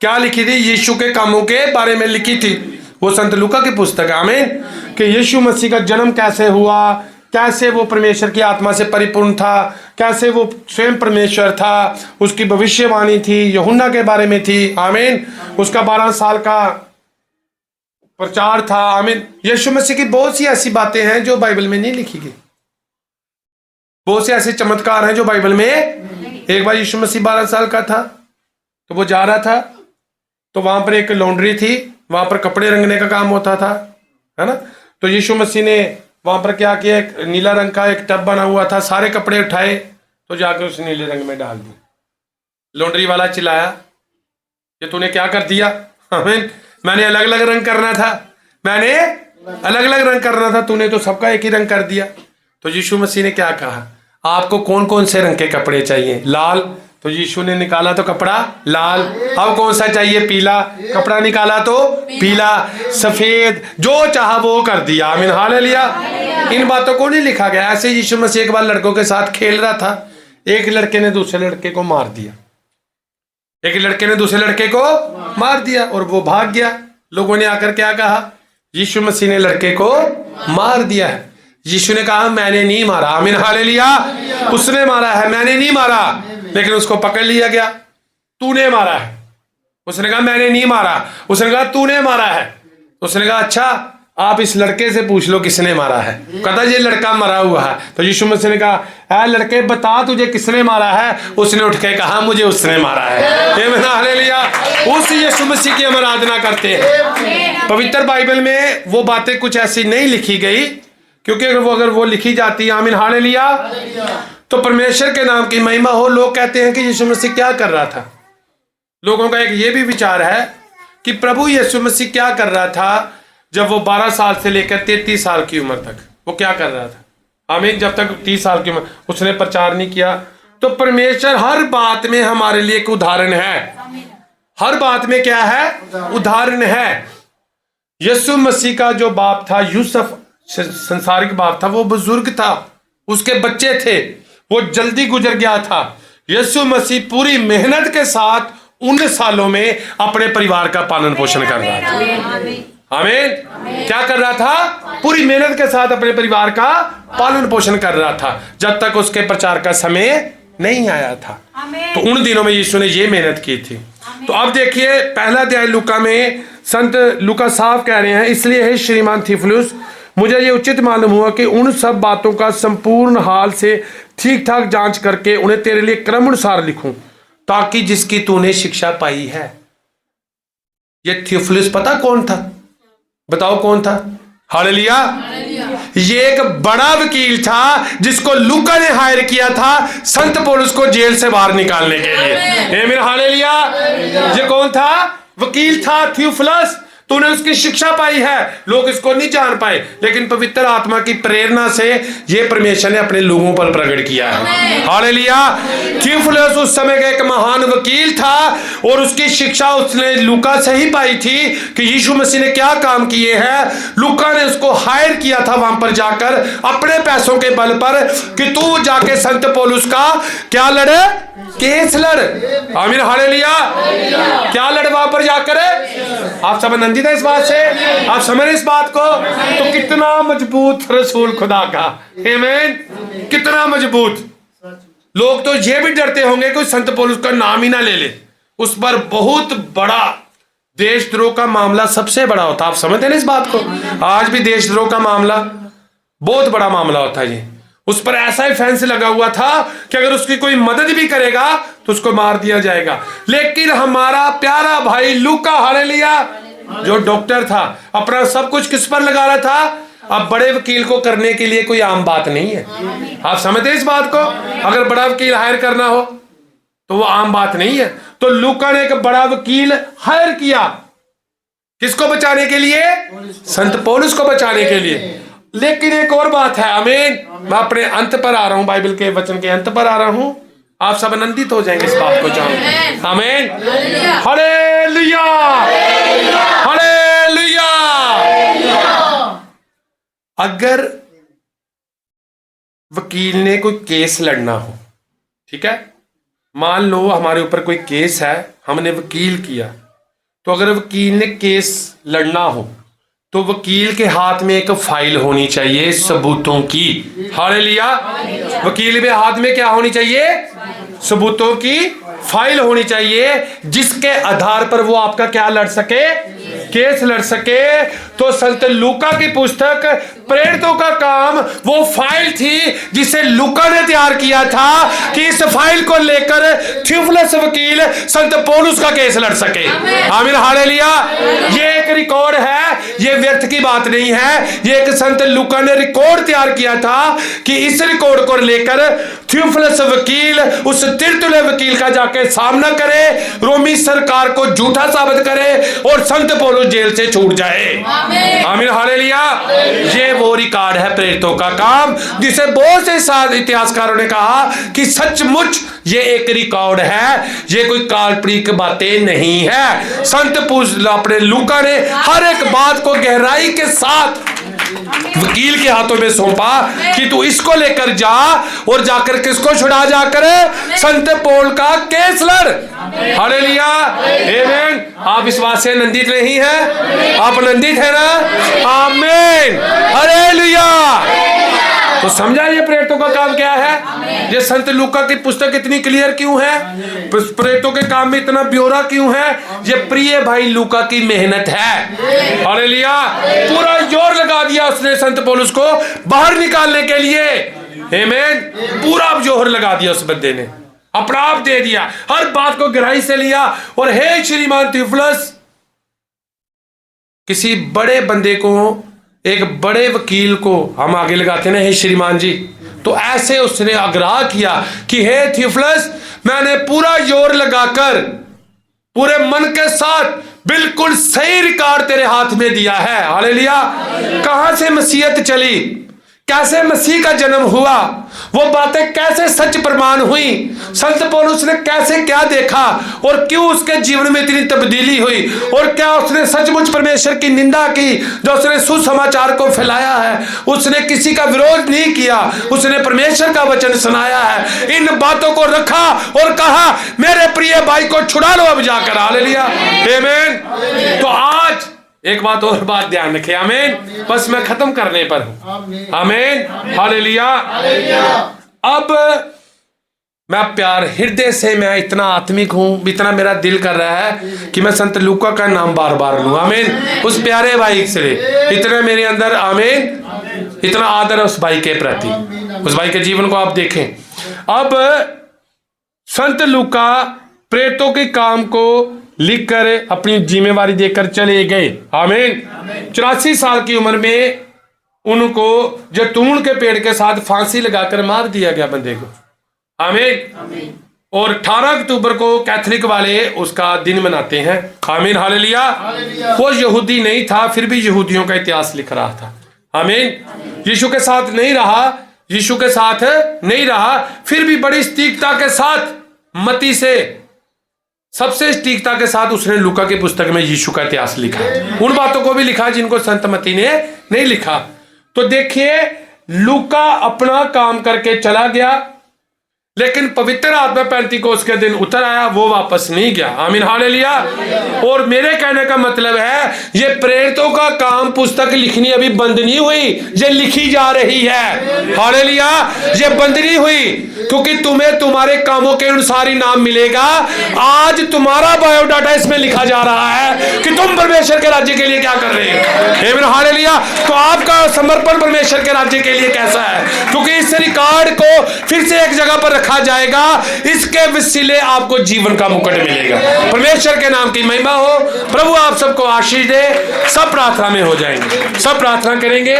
क्या लिखी थी? यीशु के कामों के बारे में लिखी थी। वो संत लूका की पुस्तक है। आमीन। कि यीशु मसीह का जन्म कैसे हुआ, कैसे वो परमेश्वर की आत्मा से परिपूर्ण था, कैसे वो स्वयं परमेश्वर था, उसकी भविष्यवाणी थी, यूहन्ना के बारे में थी। आमीन। उसका 12 साल का प्रचार था। आमीन। यीशु मसीह की बहुत सी ऐसी बातें हैं जो बाइबल में नहीं लिखी गई। बहुत से ऐसे चमत्कार हैं जो बाइबल में। एक बार यीशु मसीह 12 साल का था, तो वो जा रहा था, तो वहां पर एक लॉन्ड्री थी, वहां पर कपड़े रंगने का काम होता था, है ना। तो यीशु मसीह ने वहां पर क्या किया, एक नीला रंग का एक टब बना हुआ था, सारे कपड़े उठाए तो जाकर उस नीले रंग में डाल दिए। लॉन्ड्री वाला चिल्लाया, ये तूने क्या कर दिया? आमीन। मैंने अलग अलग रंग करना था, मैंने अलग अलग रंग करना था, तूने तो सबका एक ही रंग कर दिया। तो यीशु मसीह ने क्या कहा, आपको कौन कौन से रंग के कपड़े चाहिए? लाल। तो यीशु ने निकाला तो कपड़ा लाल। अब कौन सा चाहिए? पीला। कपड़ा निकाला तो पीला। सफेद, जो चाहा वो कर दिया। आमीन, हालेलुया। इन बातों को नहीं लिखा गया। ऐसे यीशु मसीह एक बार लड़कों के साथ खेल रहा था, एक लड़के ने दूसरे लड़के को मार दिया, एक लड़के ने दूसरे लड़के को मार दिया और वो भाग गया। लोगों ने आकर क्या कहा, यीशु मसीह ने लड़के को मार दिया है। यीशु ने कहा, मैंने नहीं मारा। आमीन, हालेलुया। उसने मारा है, मैंने नहीं मारा। लेकिन उसको पकड़ लिया गया, तूने मारा है। उसने कहा, मैंने नहीं मारा। उसने कहा, तूने मारा है। उसने कहा, अच्छा आप इस लड़के से पूछ लो किसने मारा है। कहता ये लड़का मरा हुआ है। तो यीशु मसीह ने कहा, लड़के बता तुझे किसने मारा है? उसने उठ के कहा, मुझे उसने मारा है। हालेलुया। उस यीशु मसीह की हम आराधना करते हैं। पवित्र बाइबल में वो बातें कुछ ऐसी नहीं लिखी गई, क्योंकि अगर वो लिखी जाती, आमीन, हालेलुया, तो परमेश्वर के नाम की महिमा हो। लोग कहते हैं कि यीशु मसीह क्या कर रहा था। लोगों का एक ये भी विचार है कि प्रभु यीशु मसीह क्या कर रहा था जब वो 12 साल से लेकर 33 साल की उम्र तक वो क्या कर रहा था। आमीन। जब तक 30 साल की उम्र उसने प्रचार नहीं किया। तो परमेश्वर हर बात में हमारे लिए एक उदाहरण है। हर बात में क्या है? उदाहरण है। यीशु मसीह का जो बाप था, यूसुफ संसारिक बाप था, वो बुजुर्ग था, उसके बच्चे थे, वो जल्दी गुजर गया था। यीशु मसीह पूरी मेहनत के साथ उन सालों में अपने परिवार का पालन पोषण कर रहा था। आमीन। क्या कर रहा था? पूरी मेहनत के साथ अपने परिवार का पालन पोषण कर रहा था, जब तक उसके प्रचार का समय नहीं आया था। तो उन दिनों में यीशु ने ये मेहनत की थी। तो अब देखिए पहला अध्याय लूका में संत लूका साफ कह रहे हैं, इसलिए हे श्रीमान थियुफिलुस, मुझे ये उचित मालूम हुआ कि उन सब बातों का संपूर्ण हाल से ठीक ठाक जांच करके उन्हें तेरे लिए क्रमानुसार लिखूं, ताकि जिसकी तूने शिक्षा पाई है। ये थियुफिलुस पता कौन था? बताओ कौन था? हालेलुया। ये एक बड़ा वकील था जिसको लूका ने हायर किया था संत पौलुस को जेल से बाहर निकालने के लिए। आमीन हालेलुया। ये कौन था? वकील था थियुफिलुस। तूने उसकी शिक्षा पाई है, लोग इसको नहीं जान पाए, लेकिन पवित्र आत्मा की प्रेरणा से ये परमेश्वर ने अपने लोगों पर प्रकट किया है। हालेलुया। थियुफिलुस उस समय का एक महान वकील था और उसकी शिक्षा उसने लूका से ही पाई थी कि यीशु मसीह ने क्या काम किए हैं। लूका ने उसको हायर किया था वहां पर जाकर अपने पैसों के बल पर कि तू जाके संत पौलुस का क्या लड़े? केस लड़। आमीन हालेलुया। क्या लड़ वहां पर जाकर? आप सब आनंदित है इस बात से? आप समझ इस बात को? तो कितना मजबूत रसूल खुदा का। आमीन। कितना मजबूत। लोग तो ये भी डरते होंगे कि संत पौलुस का नाम ही ना ले ले, उस पर बहुत बड़ा देशद्रोह का मामला सबसे बड़ा होता। आप समझते हैं ना इस बात को? आज भी देशद्रोह का मामला बहुत बड़ा मामला होता है। ये उस पर ऐसा ही फेंस लगा हुआ था कि अगर उसकी कोई मदद भी करेगा तो उसको मार दिया जाएगा। लेकिन हमारा प्यारा भाई लूका हालेलुया जो डॉक्टर था, अपना सब कुछ किस पर लगा रहा था? अब बड़े वकील को करने के लिए कोई आम बात नहीं है। आप समझते हैं इस बात को? अगर बड़ा वकील हायर करना हो तो वो आम बात नहीं है। तो लूका ने एक बड़ा वकील हायर किया, किसको बचाने के लिए? संत पौलुस को बचाने के लिए। लेकिन एक और बात है। आमीन। मैं अपने अंत पर आ रहा हूं, बाइबल के वचन के अंत पर आ रहा हूं। आप सब आनंदित हो जाएंगे इस बात को जानकर। आमीन हालेलुया हालेलुया। अगर वकील ने कोई केस लड़ना हो, ठीक है, मान लो हमारे ऊपर कोई केस है, हमने वकील किया, तो अगर वकील ने केस लड़ना हो तो वकील के हाथ में एक फाइल होनी चाहिए सबूतों की। हालेलुया। वकील के हाथ में क्या होनी चाहिए? सबूतों की फाइल होनी चाहिए, जिसके आधार पर वो आपका क्या लड़ सके? केस लड़ सके। तो संत लूका की पुस्तक प्रेरितों का काम वो फाइल थी जिसे लूका ने तैयार किया था कि इस फाइल को लेकर थियुफिलुस वकील संत पौलुस का केस लड़ सके। आमीन हालेलुया। ये एक रिकॉर्ड है, ये व्यर्थ की बात नहीं है। ये एक संत लूका ने रिकॉर्ड तैयार किया था कि इस रिकॉर्ड को लेकर थियुफिलुस वकील उस तिरतुल्य वकील का जाके सामना करे, रोमी सरकार को झूठा साबित करे और संत पौलुस जेल से छूट जाए। आमीन हालेलुया। ये वो रिकॉर्ड है प्रेरितों का काम, जिसे बहुत से इतिहासकारों ने कहा कि सचमुच ये एक रिकॉर्ड है, ये कोई काल्पनिक बातें नहीं है। संत अपने लूका ने हर एक बात को गहराई के साथ वकील के हाथों में सौंपा कि तू इसको लेकर जा और जाकर किसको छुड़ा जाकर? संत पौल का केस लड़। हालेलुया आमीन। आप इस बात से आनंदित नहीं है? आप आनंदित है ना? आमीन हालेलुया। तो समझा ये प्रेरितों का काम क्या है? ये संत लूका की पुस्तक इतनी क्लियर क्यों है? प्रेरितों के काम में इतना ब्यौरा क्यों है? ये प्रिय भाई लूका की मेहनत है। हालेलुया। पूरा जोर लगा दिया उसने संत पौलुस को बाहर निकालने के लिए। आमीन। पूरा जोर लगा दिया उस बंदे ने, अपना आप दे दिया, हर बात को गहराई से लिया। और हे श्रीमान थियुफिलुस, किसी बड़े बंदे को, एक बड़े वकील को हम आगे लगाते ना, हे श्रीमान जी, तो ऐसे उसने आग्रह किया कि हे थियुफिलुस, मैंने पूरा जोर लगाकर पूरे मन के साथ बिल्कुल सही रिकॉर्ड तेरे हाथ में दिया है। हालेलुया। कहां से मसीहत चली, कैसे मसीह का जन्म हुआ, वो बातें कैसे सच प्रमाण हुई, संत पौलुस ने कैसे क्या देखा और क्यों उसके जीवन में इतनी तब्दीली हुई, और क्या उसने सचमुच परमेश्वर की निंदा की जो उसने सुसमाचार को फैलाया है। उसने किसी का विरोध नहीं किया, उसने परमेश्वर का वचन सुनाया है। इन बातों को रखा और कहा मेरे प्रिय भाई को छुड़ा लो अब जाकर। हालेलुया आमीन। तो आज एक बात और बात ध्यान रखें। आमीन। बस मैं खत्म करने पर हूं। आमीन हालेलुया। अब मैं प्यार हृदय से, मैं इतना आत्मिक हूं, इतना मेरा दिल कर रहा है कि मैं संत लूका का नाम बार बार लूं। आमीन। उस प्यारे भाई से इतने मेरे अंदर, आमीन, इतना आदर है उस भाई के प्रति। उस भाई के जीवन को आप देखें। अब संत लूका प्रेतों के काम को लिखकर अपनी जिम्मेवारी देकर चले गए। आमीन। 84 साल की उम्र में उनको जैतून के पेड़ के साथ फांसी लगाकर मार दिया गया बंदे को। आमीन। और 18 अक्टूबर को कैथोलिक वाले उसका दिन मनाते हैं। आमीन, हालेलुया। वो यहूदी नहीं था, फिर भी यहूदियों का इतिहास लिख रहा था। आमीन। यीशु के साथ नहीं रहा, यीशु के साथ नहीं रहा, फिर भी बड़ी सटीकता के साथ, मती से सबसे सटीकता के साथ उसने लूका की पुस्तक में यीशु का इतिहास लिखा। उन बातों को भी लिखा जिनको संत मती ने नहीं लिखा। तो देखिए, लूका अपना काम करके चला गया, लेकिन पवित्र आत्मा पेंतीकोस्त के दिन उतर आया, वो वापस नहीं गया। आमीन, हालेलुया। और मेरे कहने का मतलब है, ये प्रेरितों का काम पुस्तक लिखनी अभी बंद नहीं हुई, ये लिखी जा रही है। हालेलुया। ये बंद नहीं हुई, क्योंकि तुम्हें तुम्हारे कामों के अनुसार ही नाम मिलेगा। आज तुम्हारा बायोडाटा इसमें लिखा जा रहा है कि तुम परमेश्वर के राज्य के लिए क्या कर रहे हो। आमीन, हालेलुया। तो आपका समर्पण परमेश्वर के राज्य के लिए कैसा है, क्योंकि इस रिकॉर्ड को फिर से एक जगह पर रखा जाएगा, इसके वसीले आपको जीवन का मुकुट मिलेगा। परमेश्वर के नाम की महिमा हो। प्रभु आप सबको आशीष दे। सब प्रार्थना में हो जाएंगे, सब प्रार्थना करेंगे।